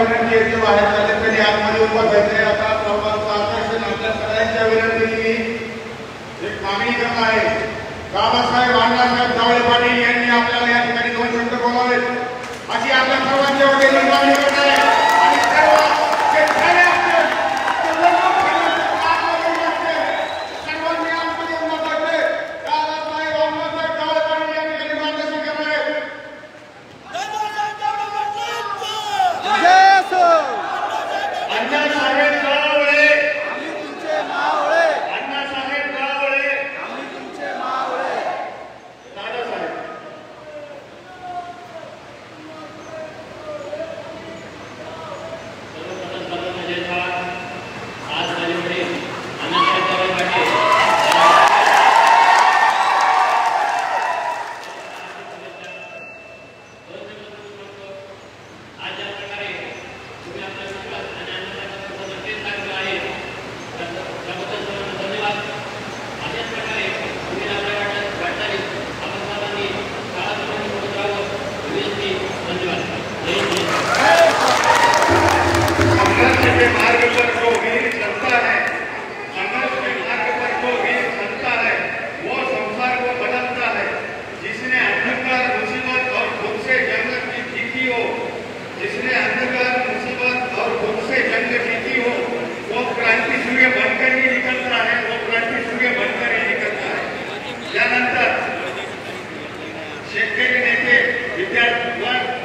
विनंती आहे ते बाहेर झाले तरी आतमध्ये उभं राहायचंय. आता सर्वांचं आकर्षण आपल्या सगळ्यांच्या विनंतीने एक मागणी करणार आहे. बाबासाहेब अण्णासाहेब जावळे पाटील यांनी आपल्याला या ठिकाणी 2 शब्द बोलावेत अशी आपल्या सर्वांच्या वतीने मागणी करत आहे. आणि सर्व जे झाले असतील ते लोक सर्वांनी आतमध्ये उभं राहायचंय. बाबासाहेब अण्णासाहेब जावळे पाटील या ठिकाणी मार्गदर्शन करणार आहेत. अण्णासाहेब जावळे, अण्णासाहेब जावळे, दादासाहेब.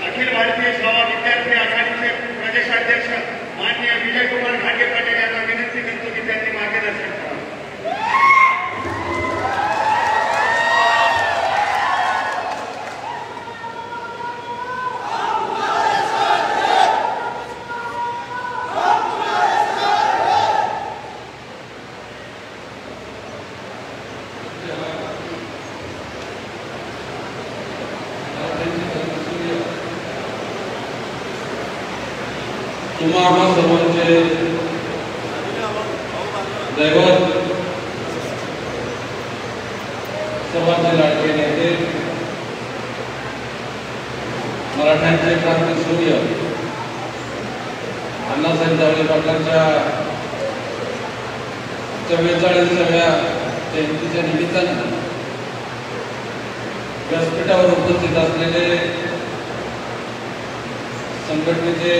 अखिल भारतीय सेवा विद्यार्थी आघाडीचे प्रदेशाध्यक्ष माननीय विजयकुमार घाटे पाटील यांना विनंती करतो की त्यांनी मार्गदर्शन करावं. तुम्हा सर्वांचे दैवत, सर्वांचे लाडके नेते, मराठ्यांचे क्रांती सूर्य अण्णासाहेब जावळे पाटलांच्या 44व्या जयंतीच्या निमित्ताने व्यासपीठावर उपस्थित असलेले संघटनेचे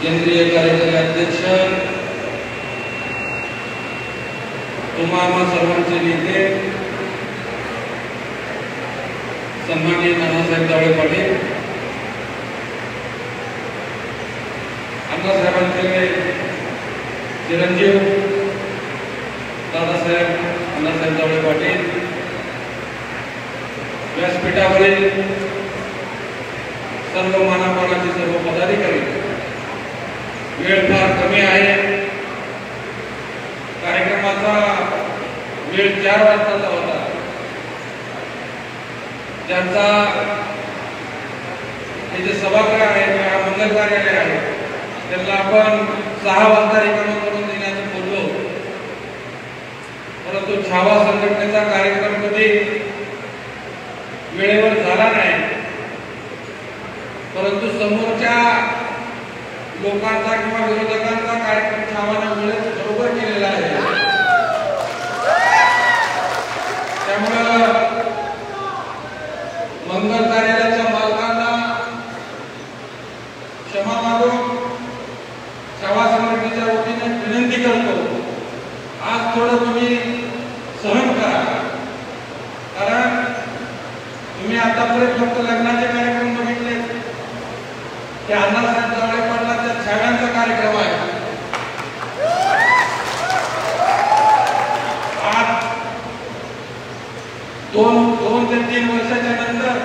केंद्रीय कार्यकारी अध्यक्ष, तुम्हा सर्वांचे नेते, सन्माननीय नानासाहेब जावळे पाटील, अण्णासाहेबांचे चिरंजीव दादासाहेब अण्णासाहेब जावळे पाटील, व्यासपीठावरील सर्व मानापानाचे सर्व पदाधिकारी, वेळ फार कमी आहे. कार्यक्रमाचा वेळ 4 वाजताचा होता. ज्यांचा हे जे सभागृह आहे किंवा मंगल कार्यालय आहे त्यांना आपण 6 वाजता रिकामा करून देण्याचं बोललो, परंतु छावा संघटनेचा कार्यक्रम कधी वेळेवर झाला नाही. परंतु समोरच्या लोकांचा किंवा विरोधकांचा कार्यक्रम छावाना वेळेत बरोबर केलेला आहे. त्यामुळं मंगल कार्यालयाच्या मालकांना क्षमा मागून छावा संघटनेच्या वतीने विनंती करतो, आज थोडं तुम्ही सहन करा. कारण तुम्ही आतापर्यंत फक्त लग्नाचे कार्यक्रम बघितले, ते अण्णासाहेब जावळे पाटलांच्या छाव्यांचा कार्यक्रम आहे. आज 2 ते 3 वर्षाच्या नंतर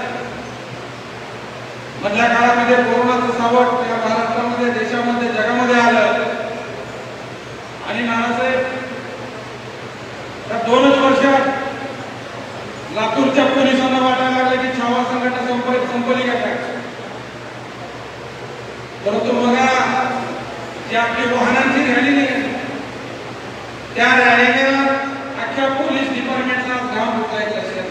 मधल्या काळामध्ये कोरोनाचं सावट या महाराष्ट्रामध्ये, देशामध्ये, जगामध्ये आलं आणि नानासाहेब या 2च वर्षात लातूरच्या पोलिसांना वाटायला लागलं की छावा संघटना संपली का काय. परंतु बघा, जी आपली वाहनांची रॅली निघाली त्या रॅलीला अख्ख्या पोलीस डिपार्टमेंटला घाम होता एक लक्षात.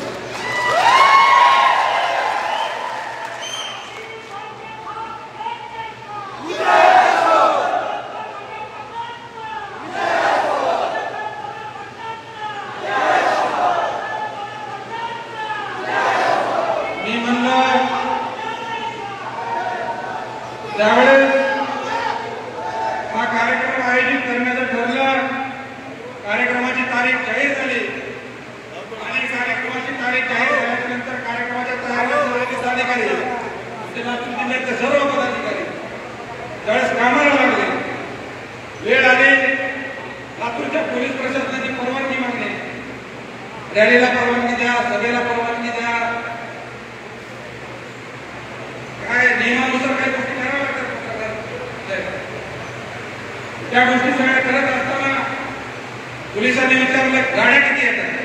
त्यावेळेस हा कार्यक्रम आयोजित करण्याचं ठरलं. कार्यक्रमाची तारीख जाहीर झाली आणि कार्यक्रमाची तारीख जाहीर झाल्यानंतर कार्यक्रमाच्या तयारीचे अधिकारी लातूर जिल्ह्यातले सर्व पदाधिकारी त्यावेळेस कामाला लागले. वेळ आली, लातूरच्या पोलीस प्रशासनाची परवानगी मागणे, रॅलीला परवानगी द्या, सभेला परवानगी द्या, काय नियमानुसार काही गोष्टी कराव्या लागतात. त्या गोष्टी सगळ्या करत असताना पोलिसांनी विचारलं गाड्या किती येतात.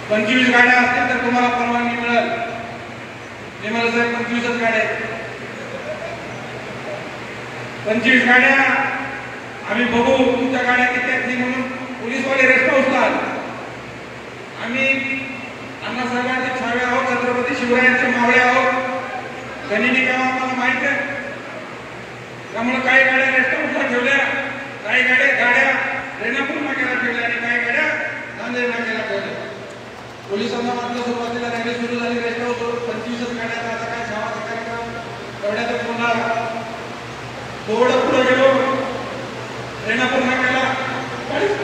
25 गाड्या असतील तर तुम्हाला परवानगी मिळेल. मी मला साहेब 25च गाड्या आहेत. 25 गाड्या आम्ही बघू तुमच्या गाड्या किती आहेत म्हणून पोलीसवाले रेस्ट हाऊसला आले. आम्ही अण्णासाहेबांचे छावे आहोत, छत्रपती शिवरायांचे मावळे आहोत, त्यांनी काय आम्हाला माहित आहे. त्यामुळे काही गाड्या रेस्ट हाऊसला ठेवल्या, काही गाड्या रेणापूर नाक्याला ठेवल्या आणि काही गाड्या नांदेड नाक्याला ठेवल्या. पोलिसांना मात्र सुरुवातीला रॅली सुरू झाली रेस्ट हाऊसवर 25च गाड्या. आता काय छावाचा कार्यक्रम एवढ्यातच पुन्हा थोडं पुढे गेलो, रेणापूर नाक्याला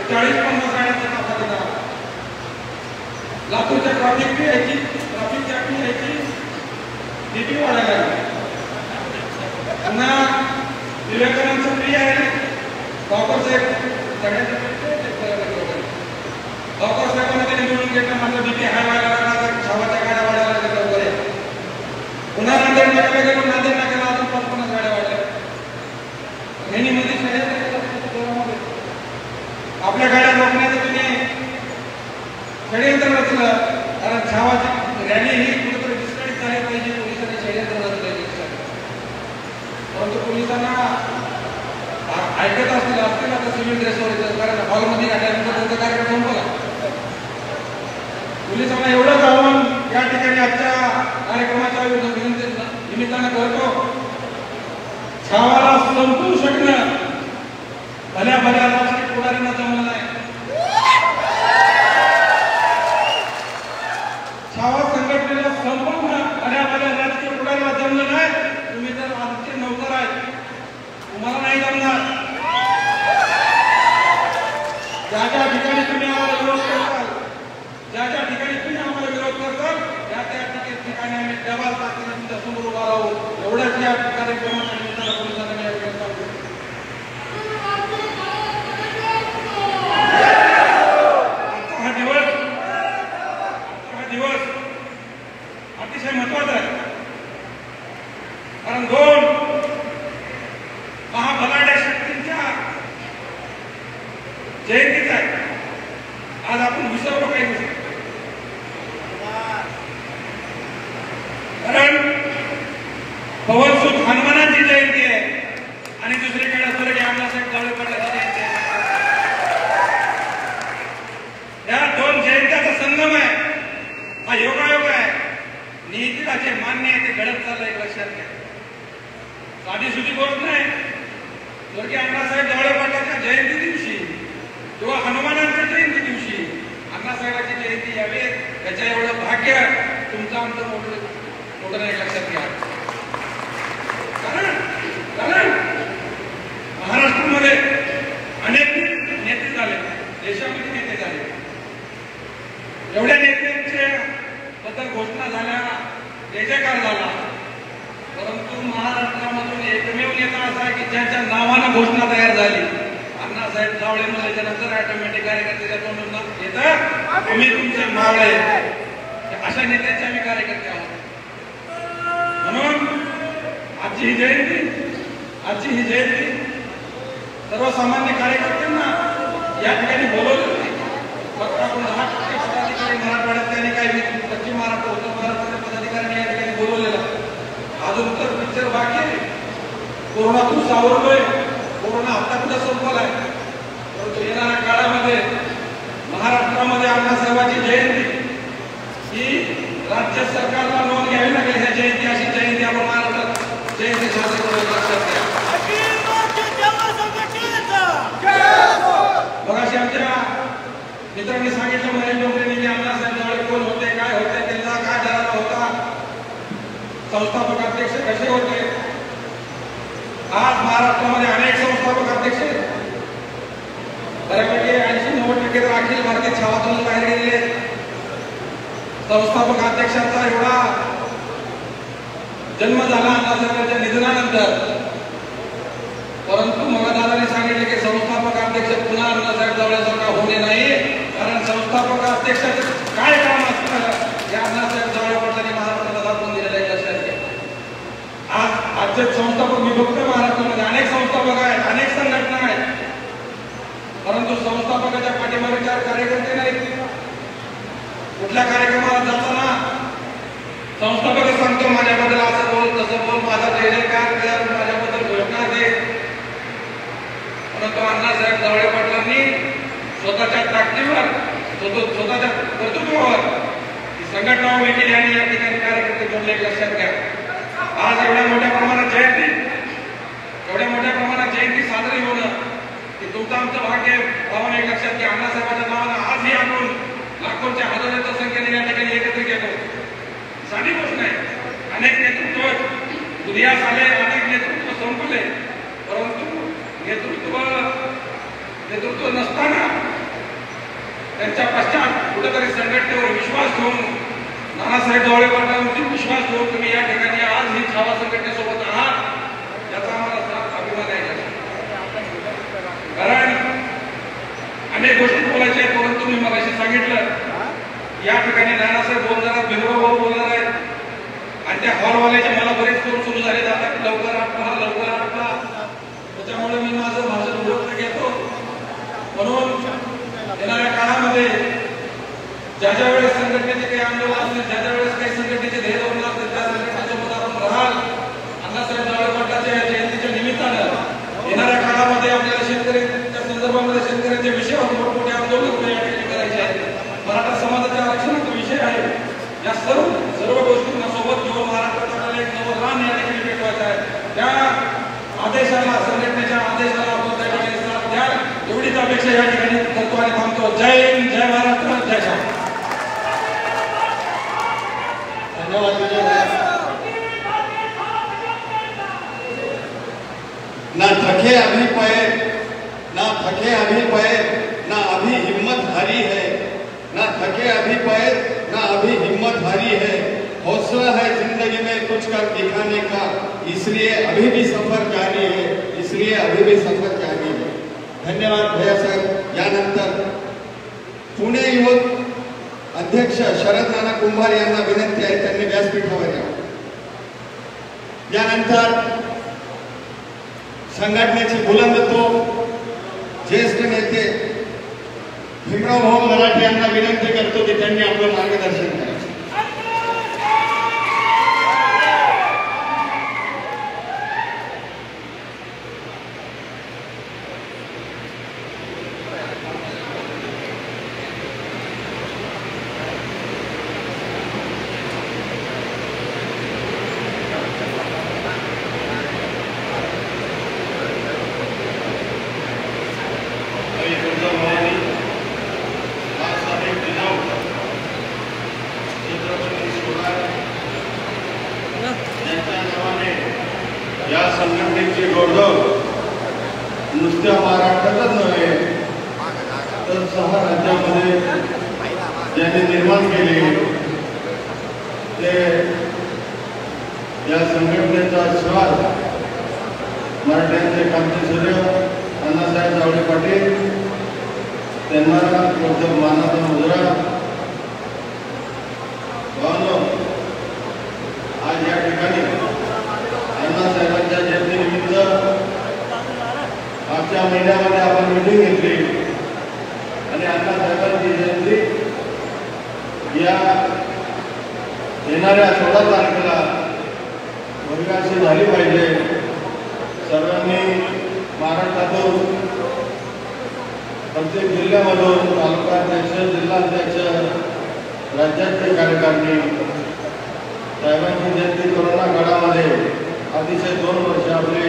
40-50 गाड्यांचा ताफा दिला. लातूरच्या ट्रॅफिक यायची, ट्रॅफिक जॅम यायची, डीपी वाढायला लागली. पुन्हा विवेकानंद प्रिय आहे डॉक्टर साहेब सगळ्यांच्या डॉक्टर साहेबांना त्यांनी निवडून घेतलं. माझं डीपी हाय व्हायला लागला, छावाच्या गाड्या वाढायला लागल्या वगैरे. पुन्हा नांदेड नाक्याला गेलो, नांदेड नाक्याला अजून 50 गाड्या वाढल्या. मध्ये आपल्या गाड्या रोखण्याचं तुम्ही षडयंत्र रचलं. कारण छावाची रॅली ही कुठेतरी डिस्करेज झाली पाहिजे, पोलिसांनी षडयंत्र रचलं. परंतु पोलिसांना ऐकत असतील आता सिव्हिल ड्रेसवर येतात, कारण हॉलमध्ये गाड्यांचा त्यांचा कार्यक्रम संपला. पोलिसांना एवढंच आव्हान या ठिकाणी आजच्या कार्यक्रमाच्या निमित्तानं करतो. छावाला संपवू शकणं भल्या भल्या राजकीय पुढाऱ्यांना जमलं नाही. छावा संघटनेला संपवणं भल्या भल्या राजकीय पुढाऱ्याला जमलं नाही. तुम्ही जर आजचे नौकर आहे, तुम्हाला नाही जमणार. ज्या ज्या ठिकाणी तुम्ही आम्हाला विरोध करताल, ज्या ज्या ठिकाणी तुम्ही आम्हाला विरोध करताल, त्या ठिकाणी आम्ही डबा ताकदीने तुमच्या समोर उभा राहू. एवढंच या कार्यक्रमाच्या निमित्तानं पोलिसांना मी ऐकत सांगतो. हा दिवस अतिशय महत्वाचा आहे. कारण 2 महाबलाढ्य शक्तींच्या जयंतीच आहे. आज आपण विसरलो काही गोष्टी. कारण पवनसुत हनुमानाची जयंती आहे आणि दुसरीकडे स्वर्गीय अण्णासाहेब जावळे पाटलांची जयंती आहे. या 2 जयंत्याचा संगम आहे. हा योगायोग आहे. निहितीला जे मान्य आहे ते घडत चाललं एक लक्षात घ्या. साधी सुधी गोष्ट नाही. स्वर्गीय अण्णासाहेब जावळे पाटलांच्या जयंती दिवशी किंवा हनुमानांच्या जयंती दिवशी अण्णासाहेबांची जयंती यावी त्याच्या एवढं भाग्य तुमचं आमचं मोठं नाही, लक्षात घ्या. कारण महाराष्ट्रामध्ये अनेक नेते झाले, देशामध्ये नेते झाले. एवढ्या नेत्यांच्या बद्दल घोषणा झाल्या, जयजयकार झाला. परंतु महाराष्ट्रामधून एकमेव नेता असा आहे की ज्यांच्या नावानं घोषणा तयार झाली. अण्णासाहेब जावळे म्हणल्याच्या नंतर ऑटोमॅटिक कार्यकर्त्याच्या तोंडून येतं आम्ही तुमचे मावळे. अशा नेत्यांचे आम्ही कार्यकर्ते आहोत. म्हणून आजची ही जयंती सर्वसामान्य कार्यकर्त्यांना या ठिकाणी बोलवलं नाही. फक्त आपण 10% पदाधिकारी मराठवाड्यात त्यांनी काही पश्चिम महाराष्ट्र उत्तर महाराष्ट्राच्या पदाधिकाऱ्यांनी या ठिकाणी बोलवलेलं. अजून तर पिक्चर बाकी आहे. कोरोनातून सावरलोय, कोरोना आता कुठं संपलाय. परंतु येणाऱ्या काळामध्ये महाराष्ट्रामध्ये अण्णासाहेबांची जयंती ही राज्य सरकारला नोंद घ्यावी लागेल. ह्या जयंती अशी जयंती आपण महाराष्ट्रात जयंती साजरी करू. लक्षात घ्या. मगाशी आमच्या मित्रांनी सांगितलं महेश डोंगरेंनी की अण्णासाहेब जावळे कोण होते, काय होते, त्यांचा काय दरारा होता, कसे होते. आज महाराष्ट्रामध्ये अनेक संस्थापक अध्यक्ष बऱ्यापैकी 80-90% तर अखिल भारतीय छावातून बाहेर गेलेले. संस्थापक अध्यक्षांचा एवढा जन्म झाला अण्णासाहेबांच्या निधनानंतर, परंतु मला दादाने सांगितले की संस्थापक अध्यक्ष पुन्हा अण्णासाहेब जवळसारखा होणे नाही, कारण संस्थापक अध्यक्षाचं काय काम असतं या अण्णासाहेब जवळ पाटलांनी महाराष्ट्राला दाखवून दिलेलं आहे. लक्षात घ्या. आजचे संस्थापक मी बघतो महाराष्ट्रामध्ये अनेक संस्थापक आहेत, अनेक संघटना आहेत, परंतु संस्थापकाच्या पाठीमागे 4 कार्यकर्ते नाहीत. कुठल्या कार्यक्रमाला जाताना संस्थापक सांगतो माझ्याबद्दल असं बोल तसं बोल, माझा जयजयकार कर, माझ्याबद्दल घोषणा दे. परंतु अण्णासाहेब जवळे पाटलांनी स्वतःच्या ताकदीवर, स्वतःच्या कर्तृत्वावर संघटना उभी केली आणि या ठिकाणी कार्यकर्ते जोडले. लक्षात घ्या. आज एवढ्या मोठ्या प्रमाणात जयंती साजरी होणं हे तुमचं आमचं भाग्य आहे. पाहून एक लक्षात घ्या, अण्णासाहेबांच्या नावानं आजही आपण लाखोंच्या हजारोच्या संख्येने या ठिकाणी एकत्रित येतो. साधी गोष्ट नाही. अनेक नेतृत्व उदयास आले, अनेक नेतृत्व संपले, परंतु नेतृत्व नसताना त्यांच्या पश्चात कुठेतरी संघटनेवर विश्वास ठेवून, नानासाहेब जवळे पाटलांवरती विश्वास ठेवून तुम्ही या ठिकाणी आज ही छावा संघटनेसोबत आहात, याचा आम्हाला अभिमान आहे. कारण अनेक गोष्टी बोलायच्या आहेत, परंतु मी मगाशी सांगितलं या ठिकाणी नानासाहेब बोलणार, भीमराव भाऊ बोलणार आहेत आणि त्या हॉलवाल्याचे मला बरेच फोन सुरू झाले जातात की लवकर आठवा, लवकर आठवा. त्याच्यामुळे मी माझं भाषण पूर्ण घेतो. म्हणून येणाऱ्या काळामध्ये ज्या ज्या वेळेस संघटनेचे काही आंदोलन असतील, ज्या ज्या वेळेस काही संघटनेचे ध्येय धोरण असतील, त्या संघटनेसोबत आपण राहाल. अण्णासाहेब जवळे पाटलांच्या जयंतीच्या निमित्तानं येणाऱ्या काळामध्ये आपल्याला शेतकऱ्यांच्या संदर्भामध्ये शेतकऱ्यांच्या विषयावर मोठमोठे आंदोलन या ठिकाणी करायचे आहेत. मराठा समाजाच्या आरक्षणाचा विषय आहे. या सर्व गोष्टींना सोबत घेऊन महाराष्ट्रात आपल्याला एक नवं रान या ठिकाणी पेटवायचं आहे. त्या आदेशाला, संघटनेच्या आदेशाला आपण त्या ठिकाणी साथ द्या, एवढीच अपेक्षा या ठिकाणी करतो आणि थांबतो. जय हिंद, जय महाराष्ट्र, जय श्याम. धन्यवाद. ना थके अभी पैर, ना थके अभी पैर, ना अभी हिम्मत हारी है. ना थके अभी पैर, ना अभी हिम्मत हारी है. हौसला है जिंदगी में कुछ कर दिखाने का, इसलिए अभी भी सफर जारी है, इसलिए अभी भी सफर जारी है. धन्यवाद भैया साहेब. यानंतर पुणे युवक अध्यक्ष शरद नाना कुंभार यांना विनंती आहे, त्यांनी व्यासपीठावर यावं. यानंतर संघटनेचे बुलंद तोफ ज्येष्ठ नेते भीमराव भाऊ मराठे यांना विनंती करतो की त्यांनी आपलं मार्गदर्शन करावं. या संघटनेची गौरव नुसत्या महाराष्ट्रातच नव्हे तर 6 राज्यामध्ये ज्यांनी निर्माण केले ते या संघटनेचा श्वास मराठ्यांचे क्रांतीसूर्य अण्णासाहेब जवळे पाटील, त्यांना मानाचा मुजरा. आज या ठिकाणी अण्णासाहेबांच्या जयंतीनिमित्त मागच्या महिन्यामध्ये आपण मीटिंग घेतली आणि अण्णासाहेबांची जयंती या येणाऱ्या 16 तारखेला भव्याशी झाली पाहिजे. सर्वांनी महाराष्ट्रातून प्रत्येक जिल्ह्यामधून तालुकाध्यक्ष, जिल्हाध्यक्ष, राज्याचे कार्यकारिणी साहेबांची जयंती कोरोना काळामध्ये अतिशय 2 वर्ष आपले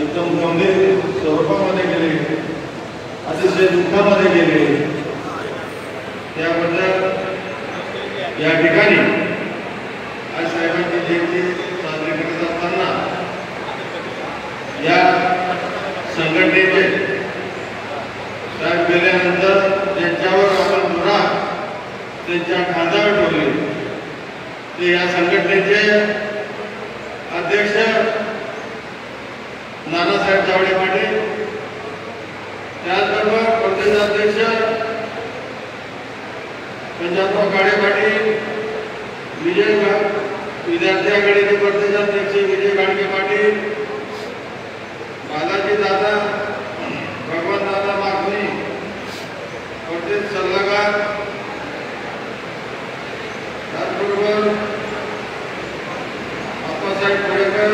एकदम गंभीर स्वरूपामध्ये गेले, अतिशय दुःखामध्ये गेले. त्याबद्दल या ठिकाणी आज साहेबांची जयंती ते या संघटनेचे अध्यक्ष नानासाहेब जावडे पाटील, त्याचबरोबर प्रदेशाध्यक्ष पंजाबराव काळे पाटील, विद्यार्थी आघाडीचे प्रदेशाध्यक्ष विजय गाडगे पाटील, बालाजी दादा, भगवान दादा मागणी, प्रदेश सल्लागार, त्याचबरोबर अप्पासाहेब कोळेकर,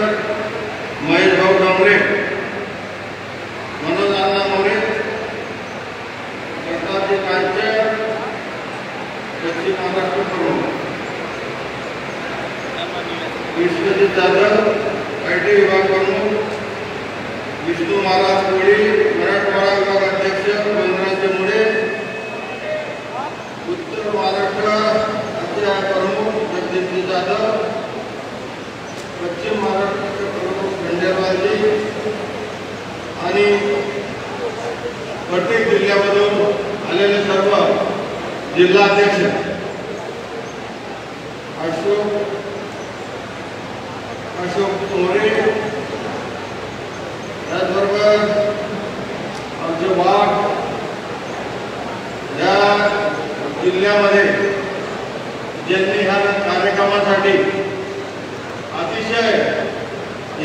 महेश भाऊ डांगरे, मनोज अण्णा मोरे, प्रतापजी कांचे, पश्चिम महाराष्ट्र प्रमुख, विश्वजित जाधव, IT विभाग प्रमुख, विष्णू महाराज कोळी, मराठवाडा विभाग अध्यक्ष वनराज मुळे, उत्तर महाराष्ट्र अध्यक्ष प्रमुख जगदीश जाधव, पश्चिम महाराष्ट्राचे प्रमुख खंडेलवालजी आणि प्रत्येक जिल्ह्यामधून आलेले सर्व जिल्हाध्यक्ष अशोक मोरे, त्याचबरोबर आमचे वाघ, या जिल्ह्यामध्ये ज्यांनी ह्या कार्यक्रमासाठी अतिशय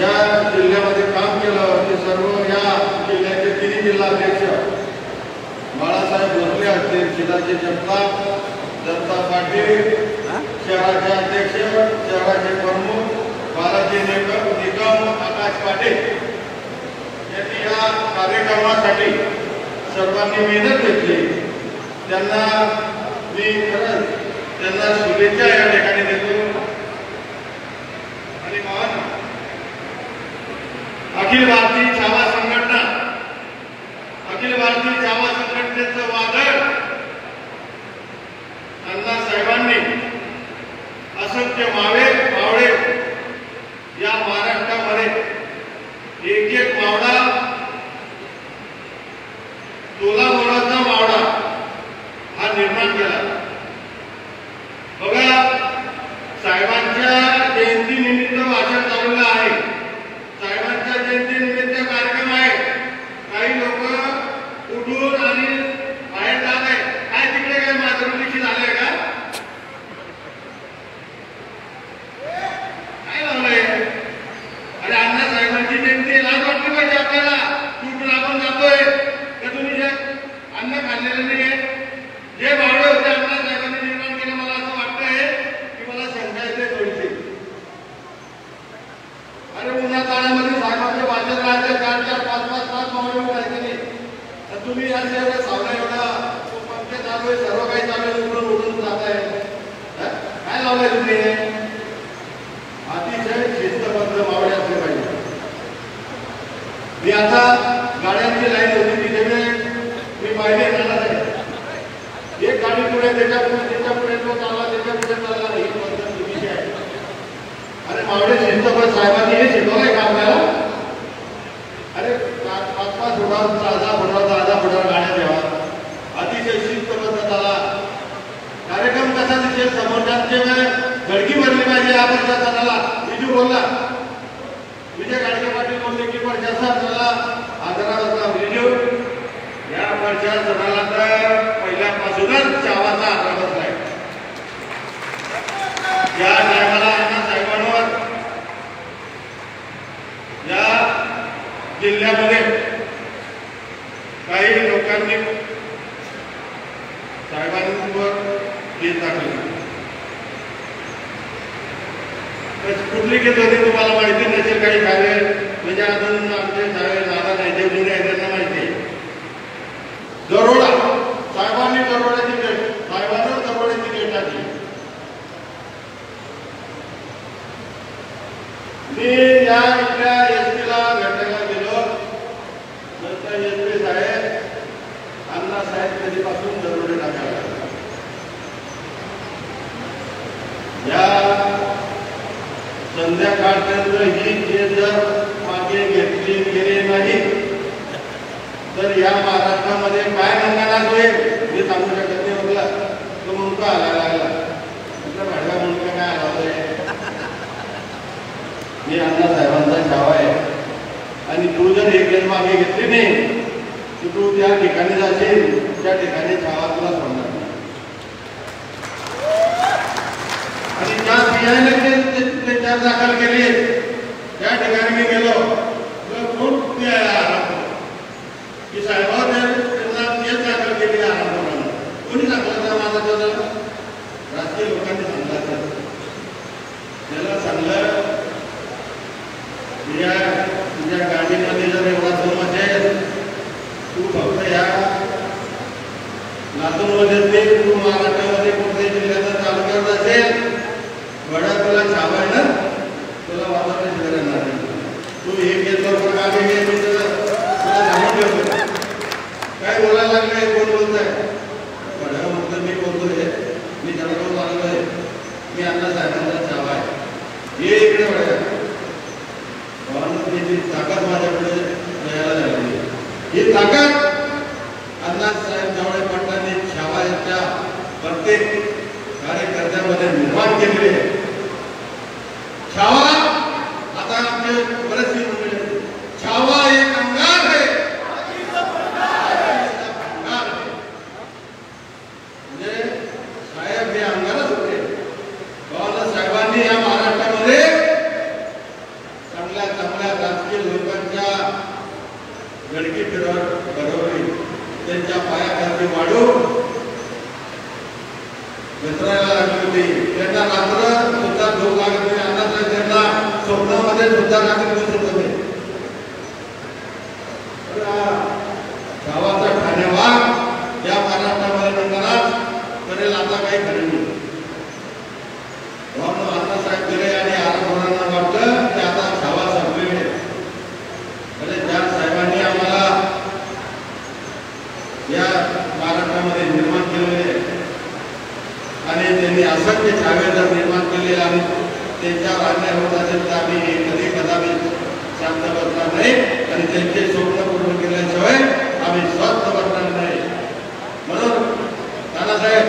या जिल्ह्यामध्ये काम केलं ते सर्व या जिल्ह्याचे तिन्ही जिल्हाध्यक्ष बाळासाहेब भोसले असतील, शिदाजी जगताप, दत्ता पाटील, शहराचे अध्यक्ष, शहराचे प्रमुख बालाजी निकम, आकाश पाटील यांनी या कार्यक्रमासाठी सर्वांनी मेहनत घेतली. त्यांना मी खरंच त्यांना शुभेच्छा या ठिकाणी देतो. आणि महान अखिल भारतीय छावा संघटना, अखिल भारतीय छावा संघटनेचं वादळ अण्णासाहेबांनी असंख्य मावळे या महाराष्ट्रामध्ये एक एक मावळा, तोला मोलाचा मावळा हा निर्माण केला. बघा, साहेबांच्या जयंतीनिमित्त भाषण चालवलं आहे, साहेबांच्या जयंतीनिमित्त कार्यक्रम आहे, काही लोक उठून आणि बाहेर जात आहे. काय तिकडे काय मातृभूमीशी झालंय का? काय लावलंय? अरे अण्णासाहेबांची जयंती लाज वाटली पाहिजे आपल्याला. कुठून आपण जातोय का तुम्ही जे अन्न खाल्लेलं नाहीये, जे भावडे होते अण्णासाहेबांनी निर्माण केले, मला असं वाटतंय की मला शंका येते थोडीशी. अरे उन्हा ताण्यामध्ये साहेबांचे भाषण राहते, 4-4, 5-5 मावळे उठायचे नाही. तर तुम्ही या एवढ्या सावल्या एवढा पंखे चालू आहे, सर्व काही चालू आहे, उठून उठून जात आहे. काय लावलंय तुम्ही? अतिशय शिस्तबद्ध मावळे असले पाहिजे. मी आता गाड्यांची लाईन होती तिथे मी पाहिले एक गाडी पुढे, त्याच्या पुढे तो चालला, त्याच्या पुढे चालला, ही पद्धत चुकीची आहे. अरे मावळे शिस्तबद्ध साहेबांनी हे शिकवलंय का आपल्याला? अरे 5-5 फुटावर 10 फुटावर गाड्या द्यावा. अतिशय शिस्तबद्ध झाला. कार्यक्रम कसा दिसेल समोरच्यांचे गडकी भरली पाहिजे. या प्रशासनाला विजू बोलला, विजय गाडगे पाटील बोलले की प्रशासनाला आदराचा विजू. या प्रशासनाला तर पहिल्यापासूनच चावाचा आधार बसलाय. या टायमाला अण्णासाहेबांवर या जिल्ह्यामध्ये काही लोकांनी साहेबांवर केस टाकली. कुठली केस होती तुम्हाला माहिती नसेल, काही कार्य म्हणजे अजून आमचे दादा नाही जुने आहे त्यांना माहिती आहे. दरोडा, साहेबांनी दरोड्याची केस, साहेबांवर दरोड्याची केस टाकली. मी या इथल्या एसपीला भेटायला गेलो, नंतर एसपी साहेब, अण्णासाहेब कधीपासून दरोडे टाकायला या संध्याकाळपर्यंत ही केस जर मागे घेतली गेली नाही तर या महाराष्ट्रामध्ये काय नंगानाच होईल हे सांगू शकत नाही. म्हटलं तो मुलगा आला लागला, म्हटलं भाडवा मुलगा काय लावलंय? मी अण्णासाहेबांचा छावा आहे आणि तू जर एक जन्म आम्ही घेतली नाही की तू त्या ठिकाणी जाशील, त्या ठिकाणी छावा तुला सोडणार नाही. आणि ज्या बियाणे ते चार दाखल केली त्या ठिकाणी मी गेलो, तुला कोण की साहेबांना तेच दाखल केली आराम कोणी सांगलं त्या माझा राजकीय लोकांनी सांगितलं. त्याला सांगलं तुझ्या गाडीमध्ये जर एवढा दम असेल, तू फक्त या लातूरमध्ये तू महाराष्ट्रामध्ये कुठल्याही जिल्ह्याचा तालुक्यात असेल, बडा तुला छावा आहे ना, तुला वापरण्याची गरज नाही. तू हे घेतो प्रकारे घे, तुला सांगून ठेवतो. काय बोलायला लागले, कोण बोलतंय? बडा म्हटलं मी बोलतोय, मी जळगाव आलोय, मी अण्णासाहेबांचा छावा आहे. हे इकडे बघा, त्याची ताकद माझ्याकडे द्यायला लागली. ही ताकद अण्णासाहेब जावळे पाटलांनी छावा यांच्या प्रत्येक कार्यकर्त्यामध्ये निर्माण केलेली आहे. छावा आता आमचे बरेचसे म्हणले छावा एक अंगार आहे, म्हणजे साहेब हे अंगारच होते. साहेबांनी या महाराष्ट्रामध्ये चांगल्या चांगल्या राजकीय लोकांच्या गडकी बरोबरी त्यांच्या पायाखाली वाढून घसरायला लागली होती. त्यांना रात्र सुद्धा झोप लागत नाही. अण्णासाहेब त्यांना स्वप्नामध्ये सुद्धा रात्री दिसत होते. गावाचा ठाणेवाग या महाराष्ट्रामध्ये नंतरच करेल आता काही खरं नाही. अण्णासाहेब दिले आणि आरामोरांना वाटलं की आता छावा संपलेली. म्हणजे ज्या साहेबांनी आम्हाला या महाराष्ट्रामध्ये निर्माण केलेले आणि त्यांनी असंख्य छावे जर निर्माण केले आणि त्यांच्यावर अन्याय होत असेल तर आम्ही कधी कदापि शांत बसणार नाही आणि त्यांचे स्वप्न पूर्ण केल्याशिवाय आम्ही स्वस्थ बसणार नाही. म्हणून नानासाहेब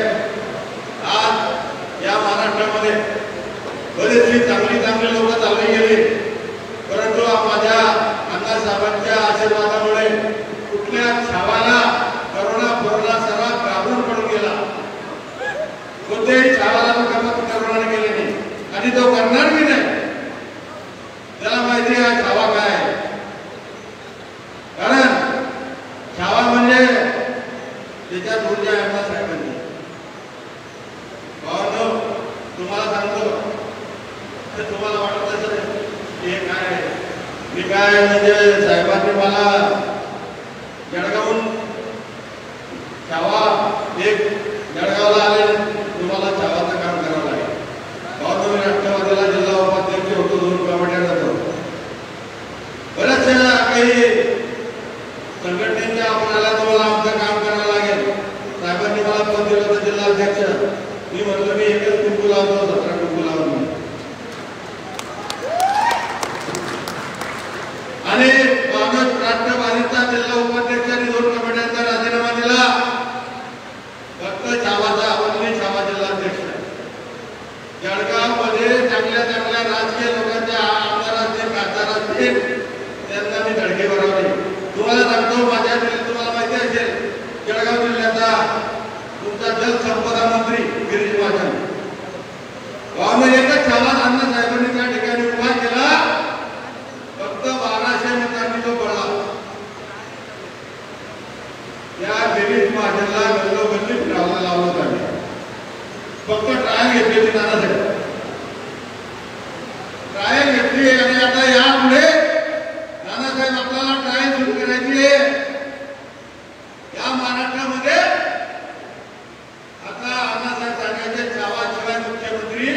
आज या महाराष्ट्रामध्ये बरेचशी चांगली लोक चालली गेली, परंतु माझ्या अण्णासाहेबांच्या आशीर्वादामुळे कुठल्या छावाला करोना सर्वात घाबरून पडून गेला. कोणत्याही छावाला करोनाने गेले नाही आणि तो करणार भी नाही. त्याला माहिती आहे छावा काय, कारण छावा म्हणजे त्याच्यात ऊर्जा आहे अण्णासाहेबांची. तुम्हाला सांगतो, तुम्हाला वाटत असेल हे काय मी काय म्हणजे साहेबांनी मला जळगावून छावा एक जळगावला आले, तुम्हाला छावाचं काम करावं लागेल. भाऊ मी राष्ट्रवादीला जिल्हा उपाध्यक्ष होतो, 2 कमिट्या जातो. बऱ्याचशा काही संघटनेच्या आपल्याला तुम्हाला आमचं काम करावं लागेल. साहेबांनी मला पद दिलं होतं जिल्हाध्यक्ष. मी म्हटलं मी एकच कुंकू लावतो, 17 कुंकू लावून आणि राष्ट्रवादीचा जिल्हा उपाध्यक्षांनी 2 कमिट्यांचा राजीनामा दिला. फक्त छावाचा आपली छावा जिल्हाध्यक्ष. जळगावमध्ये चांगल्या राजकीय लोकांच्या आमदार असतील, खासदार असतील, त्यांना मी धडके भरवले. तुम्हाला सांगतो, माझ्या तुम्हाला माहिती असेल जळगाव जिल्ह्याचा तुमचा जलसंपदा मंत्री गिरीश महाजन एकच छावा अण्णासाहेबांनी त्या ठिकाणी उभा केला. फक्त 1200 मतांनी तो पडला. त्या गिरीश महाजनला गल्लोगल्ली फिरायला लावलं होतं. फक्त ट्रायल घेतली होती नानासाहेब, ट्रायल घेतली. आणि आता यापुढे नानासाहेब आपल्याला ट्रायल सुरू करायची आहे या महाराष्ट्रामध्ये. आता अण्णासाहेब सांगायचे छावाशिवाय मुख्यमंत्री,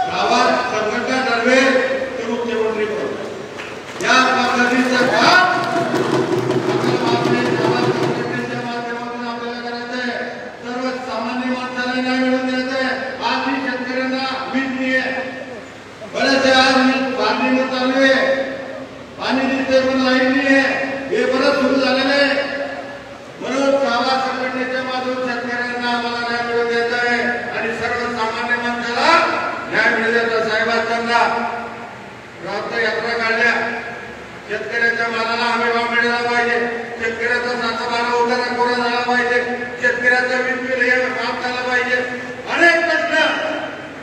छावा संघटना ठरवेल ते मुख्यमंत्री कोण. या पद्धतीचं काम संघटनेच्या माध्यमातून आपल्याला करायचं आहे. सर्व सामान्य माणसाला नाही मिळून द्यायचं आहे. आज शेतकऱ्यांना वीज नाही आहे. बरेचसे आज बांधणीचा शेतकऱ्याच्या मालाला हमी भाव मिळाला पाहिजे, शेतकऱ्याचा सातबारा उतारा कोरा झाला पाहिजे, शेतकऱ्याचं वीज बिल हे माफ झालं पाहिजे. अनेक प्रश्न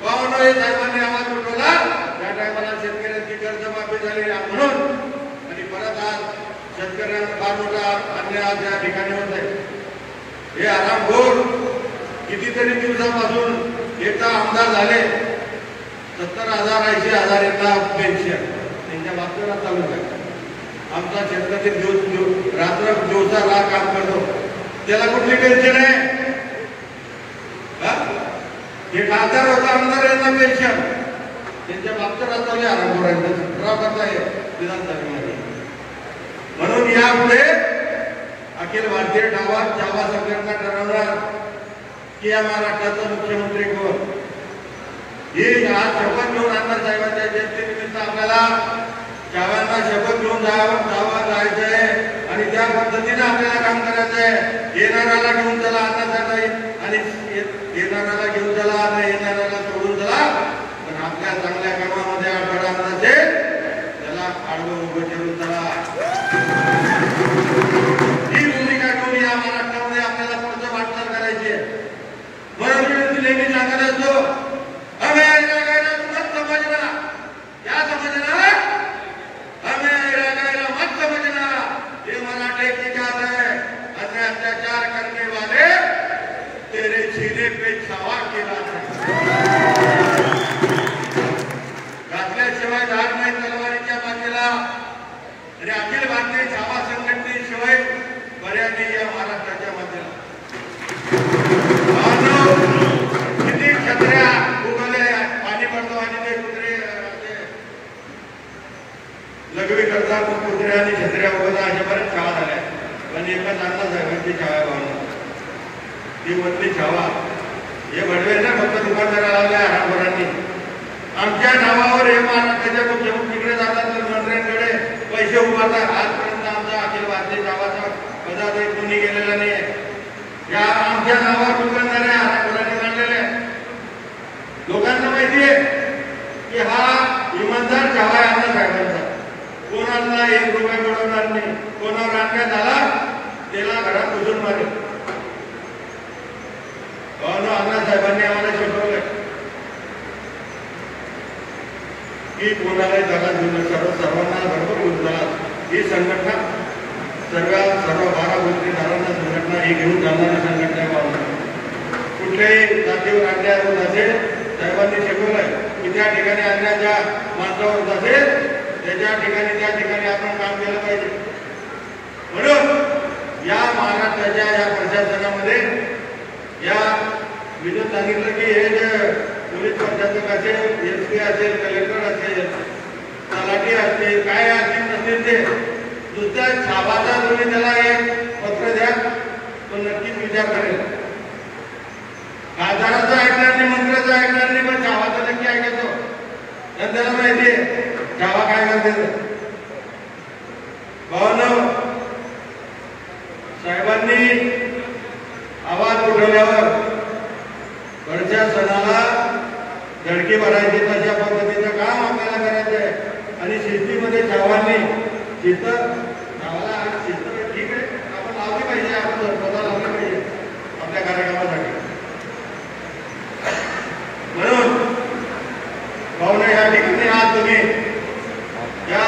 बावनकुळे साहेबांनी आवाज उठवला. त्या टायमाला शेतकऱ्यांची कर्जमाफी झाली म्हणून आणि परत आज शेतकऱ्यांना फार मोठा अन्याय आज या ठिकाणी होत आहे. हे आरामखोर कितीतरी दिवसापासून एकदा आमदार झाले, 70,000 80,000 एकदा पेन्शन त्यांच्या बाबतीला चालू आहे. आमचा शेतकरी रात्र दिवसा रात काम करतो, त्याला कुठली पेन्शन आहे? हे खासदार होता आमदार यांना पेन्शन, त्यांच्या बाबतीला चालू आहे आरामखोरांचा ठराव करता येईल विधानसभेमध्ये. म्हणून यापुढे अखिल भारतीय चावा संघटना ठरवणार की या महाराष्ट्राचा मुख्यमंत्री कोण. ही आज शपथ घेऊन अण्णासाहेबांच्या जयंतीनिमित्त आपल्याला चाव्यांना शपथ घेऊन जायचं आहे आणि त्या पद्धतीने आपल्याला काम करायचं आहे. येणाऱ्याला घेऊन चला अण्णासाहेब आणि येणाऱ्याला घेऊन चला आणि येणाऱ्याला सोडून चला, पण आपल्या चांगल्या कामामध्ये अडथळा नसेल त्याला आडवं उभं ठेवून चला. ही भूमिका घेऊन या महाराष्ट्रामध्ये आपल्याला पुढचं वाटचाल करायची आहे. म्हणून मी नेहमी सांगत असतो, हमें मत समजना, क्या समझना, हमें मत समझना, ये मराठे की जात है, अन्य अत्याचार करने वाले तेरे सीने पे छावा केला घातल्याशिवाय धाड नाही तलवारीच्या मागेला. आणि अखिल भारतीय छावा संघटनेशिवाय पर्याय नाही या महाराष्ट्राच्या मागेला. किती छत्र्या उगवल्या, पाणी पडतो आणि ते कुत्रे लघवी करतात, कुत्रे आणि छत्र्या उगवतात, अशा बऱ्याच छावा झाल्या. पण एकच अण्णासाहेबांची छावा भावना, ती मधली छावा. हे भडवे ना फक्त दुकानदारा लावल्या आरामखोरांनी. आमच्या नावावर हे महाराष्ट्राच्या मुख्यमंत्रीकडे जातात तर मंत्र्यांकडे पैसे उभारतात. आजपर्यंत आमचा अखिल भारतीय छावाचा पदाधिकारी कोणी गेलेला नाही. या आमच्या नावावर दुकानदार आरामखोरांनी मांडलेले. लोकांना माहिती आहे की हा इमानदार छावा आहे अण्णासाहेबांचा. कोणाला 1 रुपया मिळवणार नाही. कोणावर अन्याय झाला त्याला घरात घुसून मारेल. अण्णासाहेबांनी आम्हाला शिकवलंय की कोणालाही जगात घेऊन सर्वांना बरोबर घेऊन चला. ही संघटना सर्व 12 गोष्टीदारांना संघटना ही घेऊन जाणारी संघटना आहे. कुठल्याही जातीवर अन्याय होत असेल, साहेबांनी शिकवलंय की त्या ठिकाणी अन्यायाच्या माणसावर होत असेल त्या ठिकाणी आपण काम केलं पाहिजे. म्हणून या महाराष्ट्राच्या या प्रशासनामध्ये या विजून सांगितलं की हे जे पोलीस प्रशासक असेल, एसपी असेल, कलेक्टर असेल, तलाठी असतील, काय असतील नसतील ते नुसत्या छावाचा तुम्ही त्याला एक पत्र द्या, तो नक्कीच विचार करेल. खासदाराचं ऐकणार नाही, मंत्र्याचं ऐकणार नाही, पण छावाचा नक्की ऐकतो. तर त्याला माहिती आहे छावा काय करते. भावना साहेबांनी आवाज उठवल्यावर वरच्या सणाला धडकी भरायची तशा पद्धतीचं काम आपल्याला करायचं आहे. आणि शिस्तीमध्ये छावांनी शिस्त छावाला शिस्त ठीक आहे, आपण लावली पाहिजे, आपण स्वतः लावली पाहिजे आपल्या कार्यक्रमासाठी. म्हणून भावना या ठिकाणी आज तुम्ही या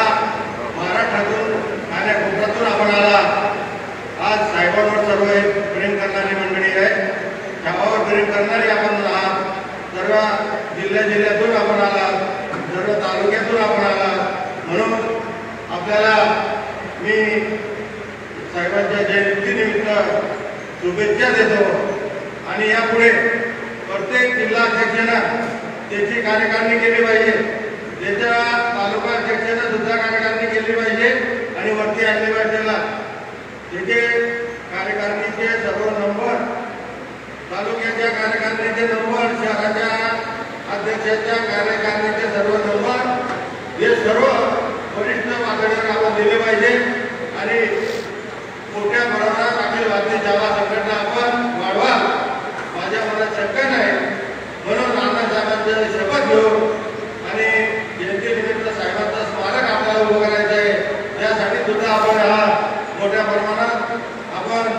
महाराष्ट्रातून कोकणातून आपण आला. आज साहेबांवर सर्व प्रेम करणारी मंडळी आहे, छावावर प्रेम करणारी आपण आहात. सर्व जिल्ह्यातून आपण आला, सर्व तालुक्यातून आपण आला. म्हणून आपल्याला मी साहेबांच्या जयंतीनिमित्त शुभेच्छा देतो. आणि यापुढे प्रत्येक जिल्हाध्यक्षानं त्याची कार्यकारिणी केली पाहिजे, त्याच्या तालुका अध्यक्षानं सुद्धा कार्यकारिणी केली पाहिजे आणि वरती आणली पाहिजे. त्याचे कार्यकारिणीचे सर्व नंबर, तालुक्याच्या कार्यकारिणीचे नंबर, शहराच्या अध्यक्षाच्या कार्यकारिणीचे सर्व नंबर हे सर्व वरिष्ठ पातळीवर आपण दिले पाहिजे. आणि मोठ्या प्रमाणात अखिल भारतीय छावा संघटना आपण वाढवा, माझ्या मनात शंका नाही. म्हणून अण्णासाहेबांचं शपथ घेऊ आणि जयंतीनिमित्त साहेबांचं स्मारक आपल्याला उभं करायचं आहे. त्यासाठी सुद्धा आपण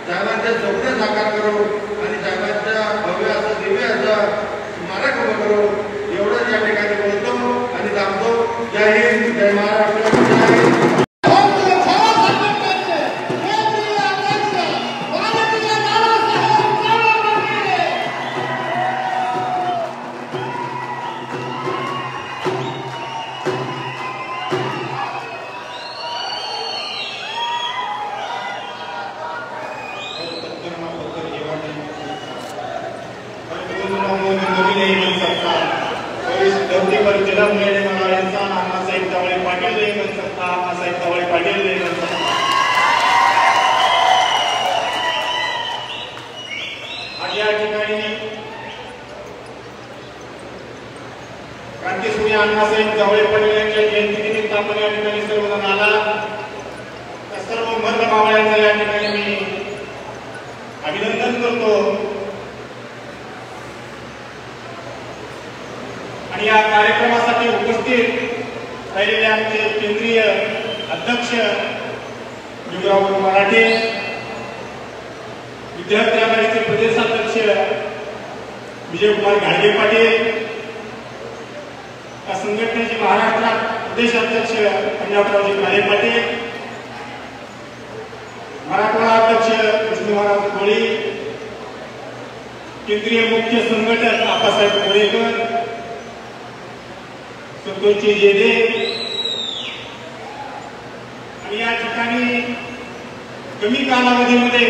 साहेबांचे स्वप्न साकार करू आणि साहेबांच्या भव्य असं दिव्य असं स्मारक उभं करू एवढंच या ठिकाणी बोलतो आणि थांबतो. जय हिंद, जय महाराष्ट्र, जय हिंद. धरती पर जन्म लेने वाला इंसान अण्णासाहेब दाभाडे पाटील नहीं बन सकता, अण्णासाहेब दाभाडे पाटील नहीं बन सकता. आज या ठिकाणी क्रांतीसूर्य अण्णासाहेब दाभाडे पाटील यांच्या जयंतीनिमित्त आपण या ठिकाणी सर्वजण आला. त्या सर्व मर्द मावळ्यांचं या ठिकाणी मी अभिनंदन करतो. आणि या कार्यक्रमासाठी उपस्थित राहिलेले आमचे केंद्रीय अध्यक्ष युवराव मराठे, विद्यार्थी आघाडीचे प्रदेशाध्यक्ष विजयकुमार घाडगे पाटील, या संघटनेचे महाराष्ट्रात प्रदेशाध्यक्ष पंजाबरावजी काळे पाटील, मराठवाडा अध्यक्ष विष्णू महाराज कोळी, केंद्रीय मुख्य संघटक आप्पासाहेब कोळेकर, संतोषजी जेदे, आणि या ठिकाणी कमी कालावधीमध्ये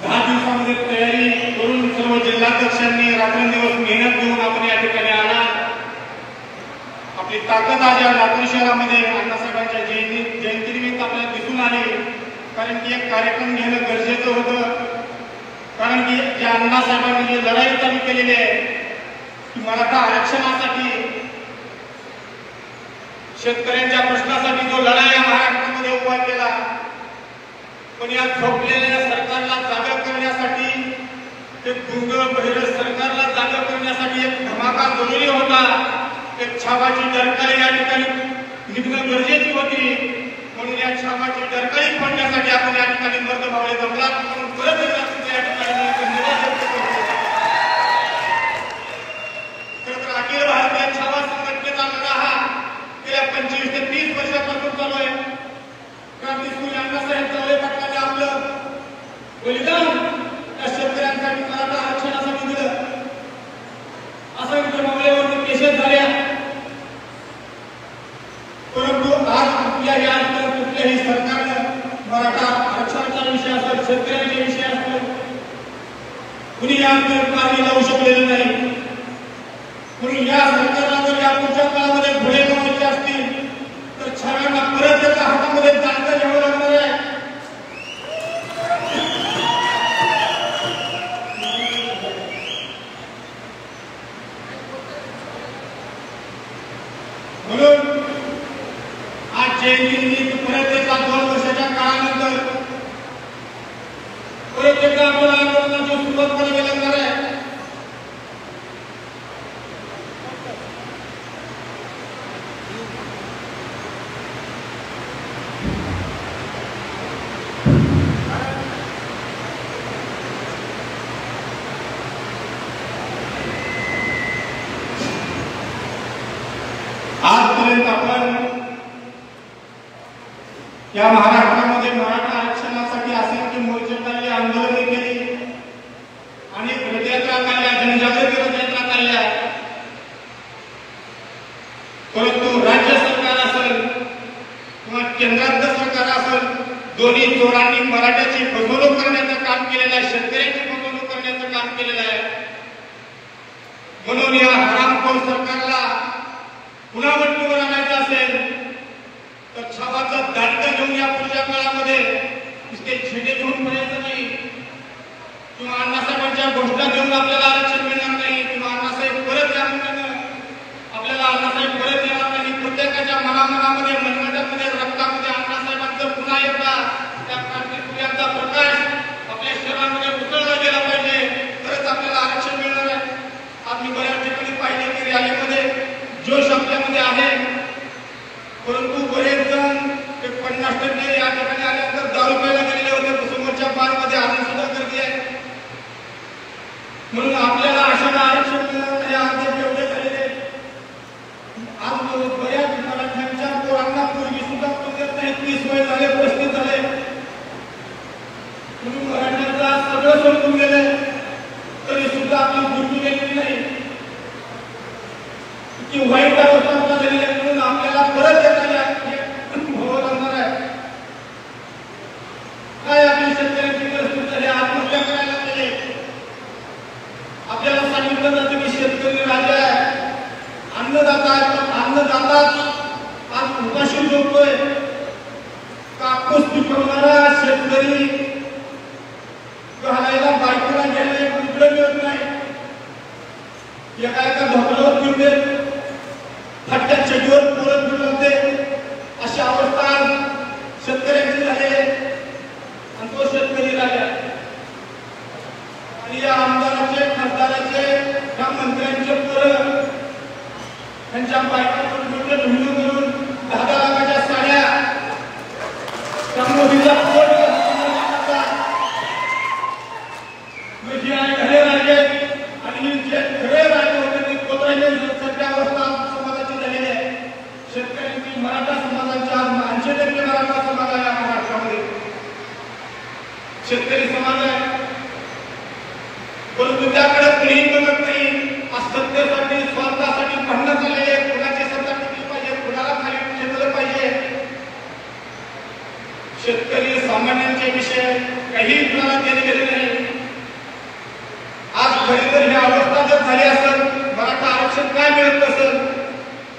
10 दिवसांमध्ये तयारी करून सर्व जिल्हाध्यक्षांनी रात्रंदिवस मेहनत घेऊन आपण या ठिकाणी आला. आपली ताकद आज या लातूर शहरामध्ये अण्णासाहेबांच्या जयंतीनिमित्त आपल्याला दिसून आली. कारण की एक कार्यक्रम घेणं गरजेचं होतं. कारण की ज्या अण्णासाहेबांनी जी लढाई चालू केलेली आहे की मराठा आरक्षणासाठी, शेतकऱ्यांच्या प्रश्नासाठी जो लढा या महाराष्ट्रामध्ये उभा केला, पण या झोपलेल्या सरकारला जागा करण्यासाठी, ते गुंग बहिर सरकारला जागा करण्यासाठी एक धमाका जरुरी होता. एक छावाची डरकाळी या ठिकाणी निघणं गरजेची होती. म्हणून या छावाची डरकाळी फोडण्यासाठी आपण या ठिकाणी मर्द मावळे जमला. म्हणून परत एकदा तुमच्या या ठिकाणी अखिल भारतीय छावा संघटनेचा लढा हा गेल्या 25 ते 30 वर्षापासून चालू आहे. क्रांतीसूर्य अण्णासाहेब दाभाडे पाटलांनी आपलं बलिदान या शेतकऱ्यांसाठी, मराठा आरक्षणासाठी दिलं. असंख्य मावळ्यावरती केसेस झाल्या, परंतु आज कुठल्याही सरकारनं मराठा आरक्षणाचा विषय असेल, शेतकऱ्यांचे विषय असतील, कुणी यानंतर मार्गी लावू शकलेलं नाही. म्हणून या सरकारला जर या पुढच्या काळामध्ये घोडे लावायचे असतील तर छाव्यांना परत एका हातामध्ये दांड घ्यावं लागणार आहे. म्हणून आज जयंतीनिमित्त परत एका 2 वर्षाच्या काळानंतर परत एकदा आपल्याला आंदोलनाची सुरुवात करावी लागणार आहे. आजपर्यंत आपण या महाराष्ट्रामध्ये मराठा आरक्षणासाठी असंख्य मोर्चे काढले, आंदोलने केली, अनेक रथयात्रा काढल्या, जनजागृती रथयात्रा काढल्या. परंतु राज्य सरकार असेल किंवा केंद्रातलं सरकार असेल, दोन्ही चोरांनी मराठ्याची फसवणूक करण्याचं काम केलेलं आहे, शेतकऱ्यांची फसवणूक करण्याचं काम केलेलं आहे. म्हणून या हरामखोर सरकारला पुन्हा वट्टीवर आणायचं असेल तर छावाचं दांड घेऊन या पुढच्या काळामध्ये नुसते झेंडे घेऊन पडायचं नाही, किंवा अण्णासाहेबांच्या घोषणा देऊन आपल्याला आरक्षण मिळणार नाही, किंवा अण्णासाहेब परत या म्हणून आपल्याला अण्णासाहेब परत येणार नाही. प्रत्येकाच्या मनामध्ये, मनगटामध्ये, रक्तामध्ये अण्णासाहेबांचं पुन्हा एकदा त्या क्रांतीसूर्याचा प्रकाश आपल्या शहरामध्ये उसळला गेला पाहिजे, तरच आपल्याला आरक्षण मिळणार आहे. आज मी बऱ्याच ठिकाणी पाहिले की रॅलीमध्ये जोश आपल्यामध्ये आहे, परंतु बरेच जण 50% या ठिकाणी आल्यानंतर दारू प्यायला गेलेले समजून गेले तरी सुद्धा आपली बुद्धी गेलेली नाही की वाईट अवस्था आपल्या झालेली आहे म्हणून आपल्याला परत भोगावं लागणार आहे. काय आपली शेतकऱ्यांची परिस्थिती झाली, आत्महत्या करायला लागलेले. आपल्याला सांगितलं जातं की शेतकरी राजा आहे, अन्नदाता आहे, पण अन्नदाताच आज उपाशी झोपतोय. कापूस पिकवणारा शेतकरी घालायला बायकोला गेले कुठलं मिळत नाही. एका ढोकळावर फिरते, फटक्या चेटीवर पोरत फिरवते, अशी अवस्था शेतकऱ्यांची झाली आहे. आणि तो शेतकरी राजा आणि या आमदाराचे, खासदाराचे, या मंत्र्यांचे पोरं त्यांच्या बायकांवर व्हिडिओ करून 10 लाखाच्या साड्या त्या मोदीचा पोट जे खरे राजे आणि जे खरे राजे होते ते कोत्राचे सध्या अवस्था समाजाची झालेली आहे. शेतकऱ्यांची, मराठा समाजाच्या 80% मराठा समाज आहे महाराष्ट्रामध्ये. शेतकरी समाज आहे, परंतु त्याकडे कुणीही बघत नाही. सत्तेसाठी, स्वार्थासाठी भांडणं झालेले, कुणाची सत्ता टिकली पाहिजे, कुणाला खाली ठेवलं पाहिजे. शेतकरी सामान्यांचे विषय काही कुणाला देणे गेले नाही. आज खरी तर ही अवस्था जर झाली असेल, मराठा आरक्षण काय मिळत असेल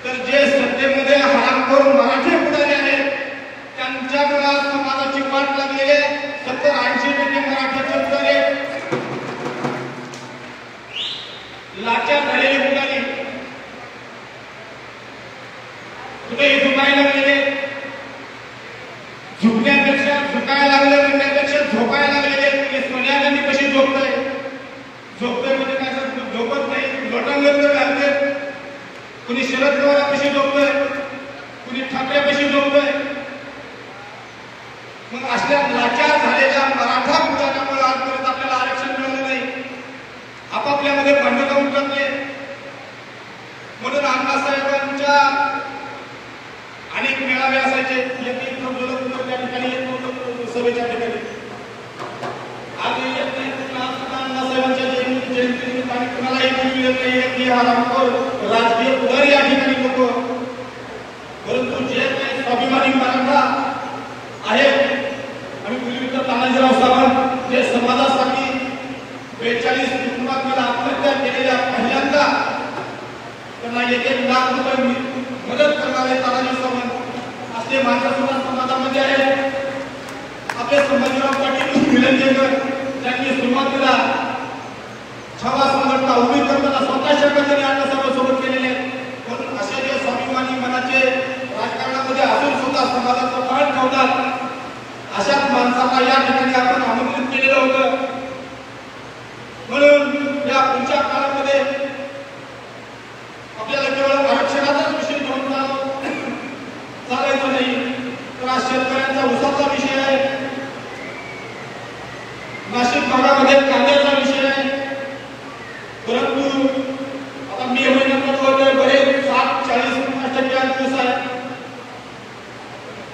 तर जे सत्तेमध्ये हरामखोर मराठी पुढारी आहेत त्यांच्याकडे समाजाची वाट लागलेली आहे. 70-80% मराठ्याचे पुढारी लाचार झालेले पुढारी कुठेही झुकायला लागलेले, झुकण्यापेक्षा झुकायला लागले म्हणण्यापेक्षा झोपायला लागलेले. सोनिया गांधी कशी झोपतोय, झोपतोय म्हणजे काय झोपत नाही, लोटांगण घालते. कुणी शरद पवार कशी झोपतोय, कुणी ठाकरे कशी झोपतोय. मग अशा लाचार झालेल्या मराठा पुढाऱ्यामुळे आजपर्यंत आपल्याला आरक्षण मिळालं नाही. आपापल्यामध्ये भांडणं उठले. म्हणून अण्णासाहेबांच्या अनेक मेळावे असायचे. एक बोलत होतो त्या ठिकाणी, येत नव्हतं सभेच्या ठिकाणी. आज येत नाही, अण्णासाहेबांच्या जयंतीनिमित्ताने कुणालाही बोलू येत नाही की हा राजकीय पुढारी या ठिकाणी नको. परंतु जे काही स्वाभिमानी मराठा आहेत, आम्ही पूर्वी तर तानाजीराव सावंत जे समाजासाठी 42 कुटुंबांना आत्महत्या केलेल्या पहिल्यांदा त्यांना 1 लाख रुपये मदत करणारे तानाजी सावंत असे माझ्या समाजामध्ये आहेत. आपले संभाजीराव पाटील निलंगेकर त्यांनी सुरुवातीला छावा संघटना उभी करताना स्वतः शब्दाने अण्णासाहेबांसोबत केलेले. म्हणून असे जे स्वाभिमानी मनाचे राजकारणामध्ये असून सुद्धा समाजाचा पाठ ठेवतात अशाच माणसांना या ठिकाणी आपण आमंत्रित केलेलं होतं. म्हणून या पुढच्या काळामध्ये आपल्याला केवळ आरक्षणाचाच विषय घेऊन चालायचं नाही, तर आज शेतकऱ्यांचा उसाचा विषय आहे, नाशिक भागामध्ये कांद्याचा विषय आहे. परंतु आता मे महिन्यामध्ये बरेच 40-50% ऊस आहे.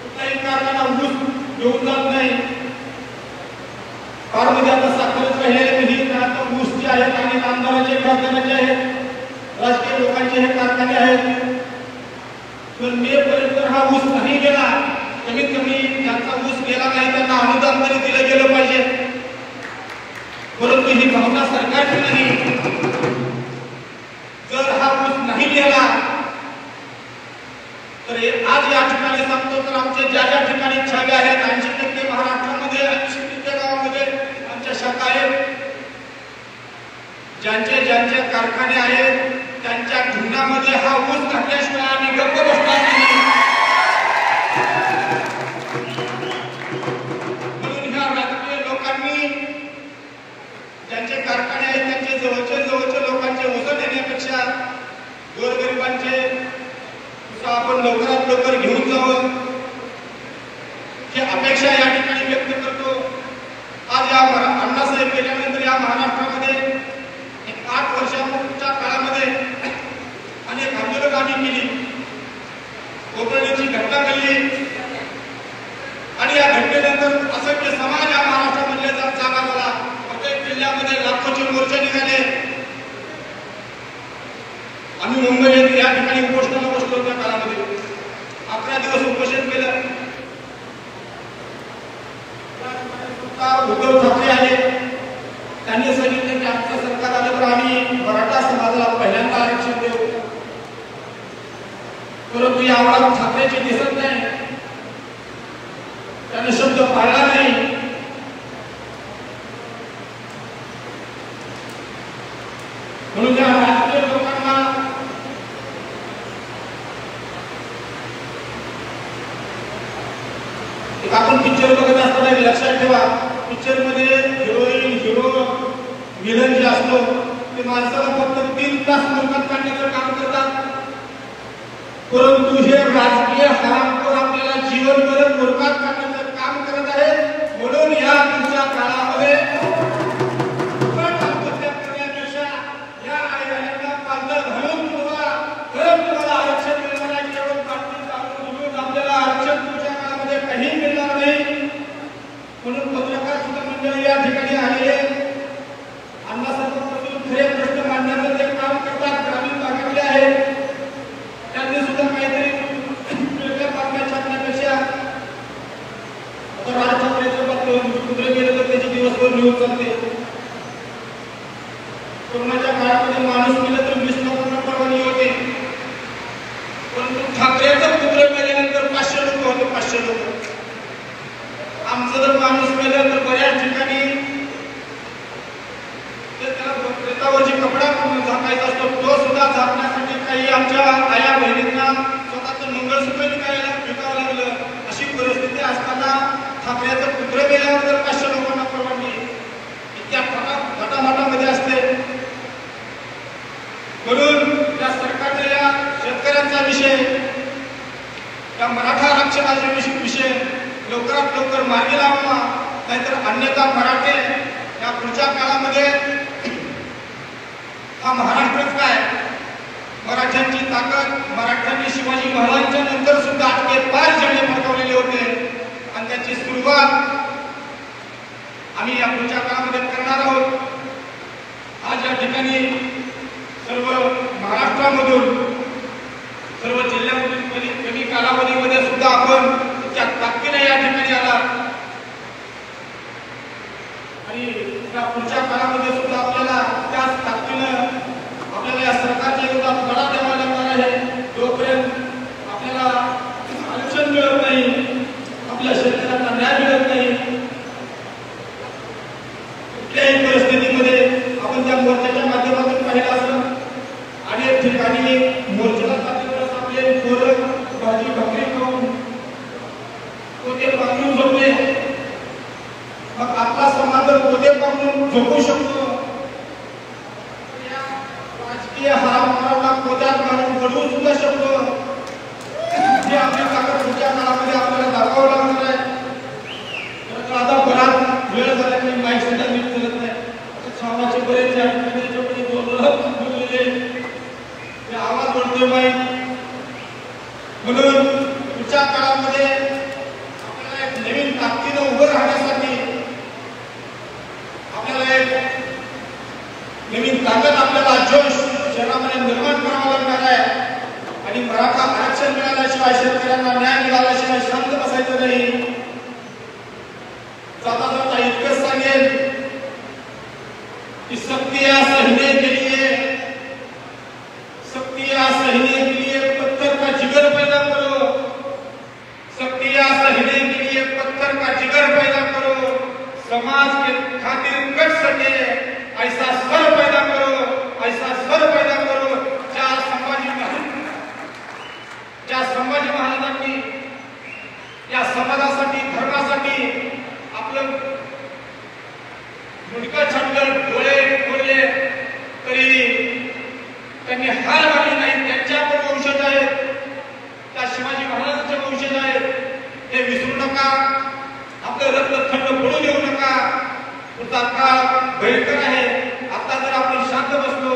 कुठलाही कारखाना ऊस घेऊन जात नाही. कारमध्ये आता साखरच राहिलेले नाही. आता ऊस जे आहेत आणि आमदाराचे कारखान्याचे आहेत, राजकीय लोकांचे हे कारखाने आहेत. तर मे पर्यंत हा ऊस नाही गेला, कमीत कमी ज्यांचा ऊस गेला नाही त्यांना अनुदान तरी दिलं गेलं पाहिजे. परंतु ही भावना सरकारची नाही. जर हा ऊस नाही गेला तर आज या ठिकाणी सांगतो तर आमच्या ज्या ज्या ठिकाणी छाव्या आहेत 80% महाराष्ट्रामध्ये 80% गावामध्ये आमच्या शाखा आहेत. ज्यांचे ज्यांचे कारखाने आहेत त्यांच्या धुंडामध्ये हा ऊस टाकल्याशिवाय आम्ही गप्प बसणार नाही. म्हणून ह्या राजकीय लोकांनी ज्यांचे कारखाने आहेत त्यांचे जवळचे लोकांचे ऊस देण्यापेक्षा गोरगरिबांचे आपण लवकरात लवकर घेऊन जावं ही अपेक्षा या ठिकाणी व्यक्त करतो. आज या अण्णासाहेब गेल्यानंतर या महाराष्ट्रामध्ये 8 वर्षाच्या काळामध्ये अनेक आंदोलनं आम्ही केली. कोकणीची घटना घडली आणि या घटनेनंतर असंख्य समाज या महाराष्ट्रामध्ये जागा झाला. प्रत्येक मोर्चा निघाले. आम्ही मुंबई या ठिकाणी उपोषणाला बसलो त्या काळामध्ये 11 दिवस उपोषण केलं. उद्धव ठाकरे आले. त्यांनी सांगितलं की आमचं सरकार आलं तर आम्ही मराठा समाजाला पहिल्यांदा आरक्षण देऊ. परंतु या आवाज ठाकरेची दिसत नाही. त्याने शब्द पाळला नाही. म्हणून या राजकीय लोकांना आपण पिक्चर बघत असताना लक्षात ठेवा, पिक्चर मध्ये हिरोईन हिरो विलन जे असतो ते माणसाला फक्त 3 तास मुलकात काढण्याचं काम करतात. परंतु हे राजकीय हरामखोर आपल्याला जीवनभर मुलकात काढण्याचं काम करत आहेत. म्हणून या तुमच्या काळामध्ये आत्महत्या करण्यापेक्षा या आयोगाला पालक घालून तुम्हाला तुम्हाला आरक्षण मिळणार आहे. केवळ पाटील काढून आपल्याला आरक्षण तुमच्या काळामध्ये काही मिळणार नाही. म्हणून पत्रकार सुद्धा मंडळी या ठिकाणी आलेले अण्णासाहेबांपासून खरे प्रश्न मांडण्याचं ते काम करतात. ग्रामीण भागातले आहेत. त्यांनी सुद्धा काहीतरी वेगळ्या बातम्या छापण्यापेक्षा आता राज ठाकरेचं कुत्रे गेलं तर त्याची दिवसभर न्यूज चालते. कोरोनाच्या काळामध्ये माणूस गेलं तर 20 लोकांना परवानगी होते. परंतु ठाकरेचं कुत्रे मेल्यानंतर 500 लोक होते. 500 लोक. आमचं जर माणूस मेलं तर बऱ्याच ठिकाणी त्यावरची कपडा झाकायचा असतो तो सुद्धा झाकण्यासाठी काही आमच्या आया बहिणींना स्वतःचं मंगळसूत्र विकावं लागलं. अशी परिस्थिती असताना ठाकरेचं कुत्रे मेल्यावर जर 500 लोकांना परवानगी इतक्या फटाफटामध्ये असते. म्हणून या सरकारने या शेतकऱ्यांचा विषय, या मराठा आरक्षणाचा विषय लवकरात लवकर मार्गी लावावा. नाहीतर अन्यथा मराठे या पुढच्या काळामध्ये हा महाराष्ट्रच काय, मराठ्यांची ताकद, मराठ्यांनी शिवाजी महाराजांच्या नंतर सुद्धा आटके 5 झेंडे फडकवलेले होते आणि त्याची सुरुवात आम्ही या पुढच्या काळामध्ये करणार आहोत. आज या ठिकाणी सर्व महाराष्ट्रामधून सर्व जिल्ह्यामधून कमी कालावधीमध्ये सुद्धा आपण त्या ताकदीने या ठिकाणी आला आणि त्या पुढच्या काळामध्ये सुद्धा आपल्याला त्याच ताकदीनं आपल्याला या सरकारच्या विरोधात लढा द्यावा लागणार आहे. जोपर्यंत आपल्याला आरक्षण मिळत नाही, आपल्या शेतकऱ्यांना न्याय मिळत नाही, कुठल्याही परिस्थितीमध्ये आपण त्या मोर्चाच्या माध्यमातून पाहिलं असं अनेक ठिकाणी मोर्चाला जातीवर आपले पोरं भाजी भाकरी खाऊन पोते बांधून झोपले. मग आपला समाज पोते बांधून झोपू शकतो. राजकीय हरामखोरांना पोत्यात घालून घडवू सुद्धा शकतो. हे आपली ताकद पुढच्या काळामध्ये आपल्याला दाखवावं लागणार आहे. आता बराच वेळ झाला की माईक सुद्धा नीट चालत नाही. छावाचे बरेच या ठिकाणी बोललेले आवाज वाढतोय माईक. म्हणून पुढच्या काळामध्ये आपल्याला एक नवीन ताकदीनं उभं राहण्यासाठी आपल्याला एक नवीन ताकद, आपल्याला जोश शहरामध्ये निर्माण करावा लागणार आहे. आणि मराठा आरक्षण मिळाल्याशिवाय, शेतकऱ्यांना न्याय मिळाल्याशिवाय शांत बसायचं नाही. जाता जाता इतकंच सांगेल कि शक्तियां सहने के लिए, शक्तियां सहने के लिए पत्थर का जिगर पैदा करो. शक्तियां सहने के लिए पत्थर का जिगर पैदा करो. समाज के खातिर कट सके ऐसा स्वर पैदा करो, ऐसा स्वर पैदा करो. ज्या संभाजी महाराजांनी या समाजासाठी, धर्मासाठी आपलं मुंडकं छाटलं, डोळे खोलले तरी त्यांनी हार मानली नाही. त्यांच्या पण वंशज आहेत, त्या शिवाजी महाराजांचे वंशज आहेत. हे विसरू नका. आपलं रक्त थंड पडू देऊ नका. पुढचा काळ भयंकर आहे. आता जर आपण शांत बसलो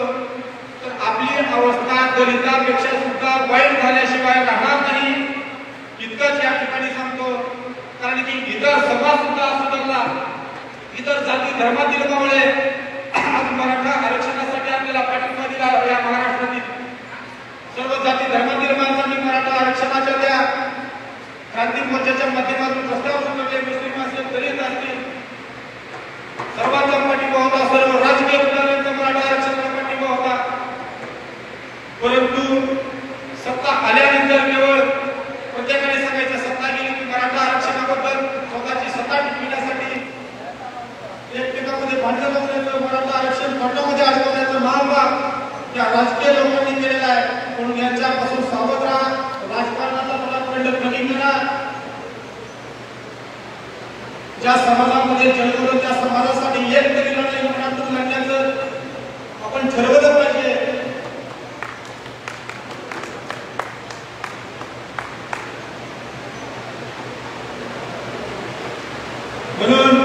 तर आपली अवस्था दलितांपेक्षा सुद्धा वाईट झाल्याशिवाय राहणार नाही. इतकंच या ठिकाणी सांगतो. कारण की इतर समाज सुद्धा असू लागला, इतर जाती धर्मातील मुळे आज मराठा आरक्षणासाठी आपल्याला पाठिंबा दिला या महाराष्ट्रातील सर्व जाती धर्मांनी मराठा आरक्षणाच्या त्या क्रांती मोर्चाच्या माध्यमातून रस्त्यावर उतरले, मुस्लिम असतील, दलित असतील, सर्वांचा पाठिंबा होता. सर्व राजकीय पुढाऱ्यांचा मराठा आरक्षणाला पाठिंबा होता. परंतु सत्ता आल्यानंतर केवळ प्रत्येकाने सांगायचं सत्ता गेली की मराठा आरक्षणाबद्दल स्वतःची सत्ता टिकविण्यासाठी एकमेकांमध्ये भांडण लावण्याचं, मराठा आरक्षण भांडणामध्ये अडकवण्याचं महाभाग त्या राजकीय लोकांनी केलेला आहे. म्हणून यांच्यापासून सावध राहा. राजकारणाचा मला कमी करा. ज्या समाजामध्ये जन्मलो त्या समाजासाठी एक तरी लढाई मनातून लढण्याचं आपण ठरवलं पाहिजे. म्हणून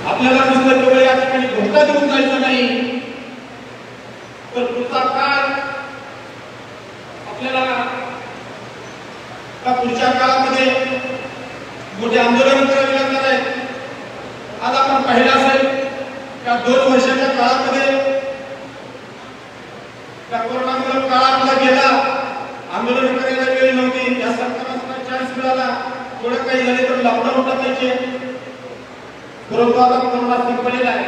आपल्याला नुसतं केवळ या ठिकाणी घोषणा देऊन जायचं नाही, तर पुढचा काळ आपल्याला पुढच्या काळामध्ये मोठे आंदोलन करावे लागणार आहे. आज आपण पाहिलं असेल त्या 2 वर्षाच्या काळामध्ये त्या कोरोनामुळे काळ आपला गेला, आंदोलन करायला वेळ नव्हती. या सरकारला चान्स मिळाला, थोडं काही झाले तर लॉकडाऊन टाकायचे. परंतु आता कोरोना संपलेला आहे.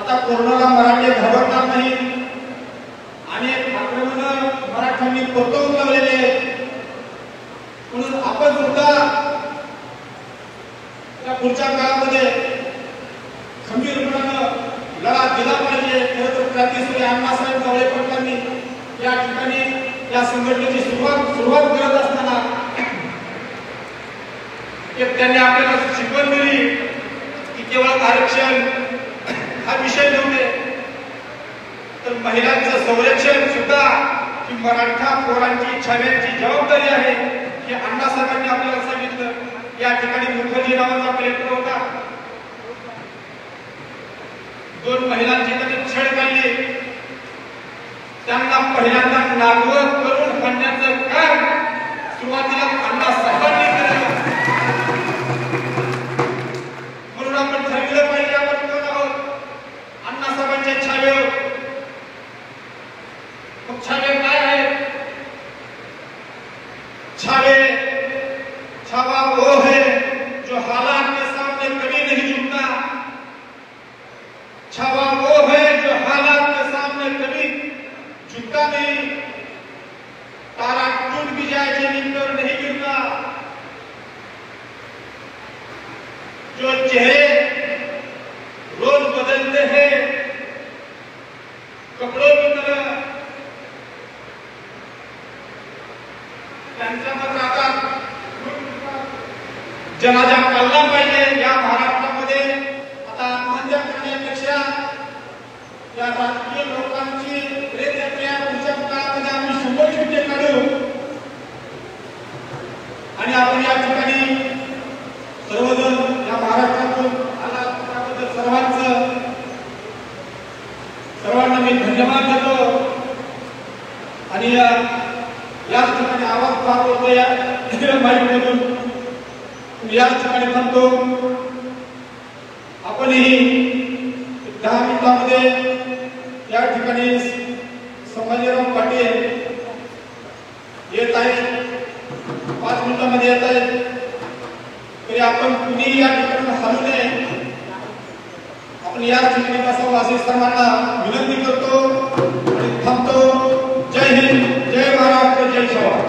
आता कोरोनाला मराठी घाबरणार नाही. अनेक आक्रमण मराठ्यांनी परतवून लावलेले आहेत. म्हणून आपण सुद्धा त्या पुढच्या काळामध्ये खंबीरपणानं लढा दिला पाहिजे. खरं तर क्रांतीसूर्य अण्णासाहेब जवळे पाटलांनी या ठिकाणी या संघटनेची सुरुवात करत असताना त्यांनी आपल्याला शिकवण दिली की केवळ आरक्षण हा विषय नव्हे, तर महिलांचं संरक्षण सुद्धा ही मराठा पोरांची छाव्यांची जबाबदारी आहे. हे अण्णासाहेबांनी आपल्याला सांगितलं. या ठिकाणी मुखर्जी नावाचा कलेक्टर होता. 2 महिलांची त्यांनी छळ काढली. त्यांना पहिल्यांदा नागवत करून हाणण्याचं काम सुरुवातीला अण्णासाहेबांनी केलं. म्हणून आपण ठरविलं पाहिजे आपण कोण आहोत. अण्णासाहेबांच्या छाव्यावर. मग छावे काय आहे? छावा वो है जो हालात के सामने कभी नहीं झुकता. छावा वो है जो हालात के सामने कभी झुकता नहीं. तारा टूट भी जाए जमीन पर नहीं गिरता. जो चेहरे रोज बदलते हैं कपड़ों की तरह, त्यांच्या मात्र आता जनाजा काढला पाहिजे. या महाराष्ट्रामध्ये आता आत्महत्या करण्यापेक्षा या राजकीय लोकांची प्रेरणा पुढच्या काळामध्ये आम्ही 100 शिट्टे काढू आणि आपण या ठिकाणी सर्वजण या महाराष्ट्रातून आला त्याबद्दल सर्वांना मी धन्यवाद देतो. आणि याच ठिकाणी आवाज प्राप्त होतो या माईकमधून. याच ठिकाणी थांबतो. आपणही 10 मिनिटांमध्ये या ठिकाणी संभाजीराव पाटील येत आहेत. 5 मिनिटांमध्ये येत आहेत. तरी आपण कुणीही या ठिकाणी हलू नये. आपण याच ठिकाणी बसावं असे सर्वांना विनंती करतो आणि थांबतो. जय हिंद, जय महाराष्ट्र, जय जवान.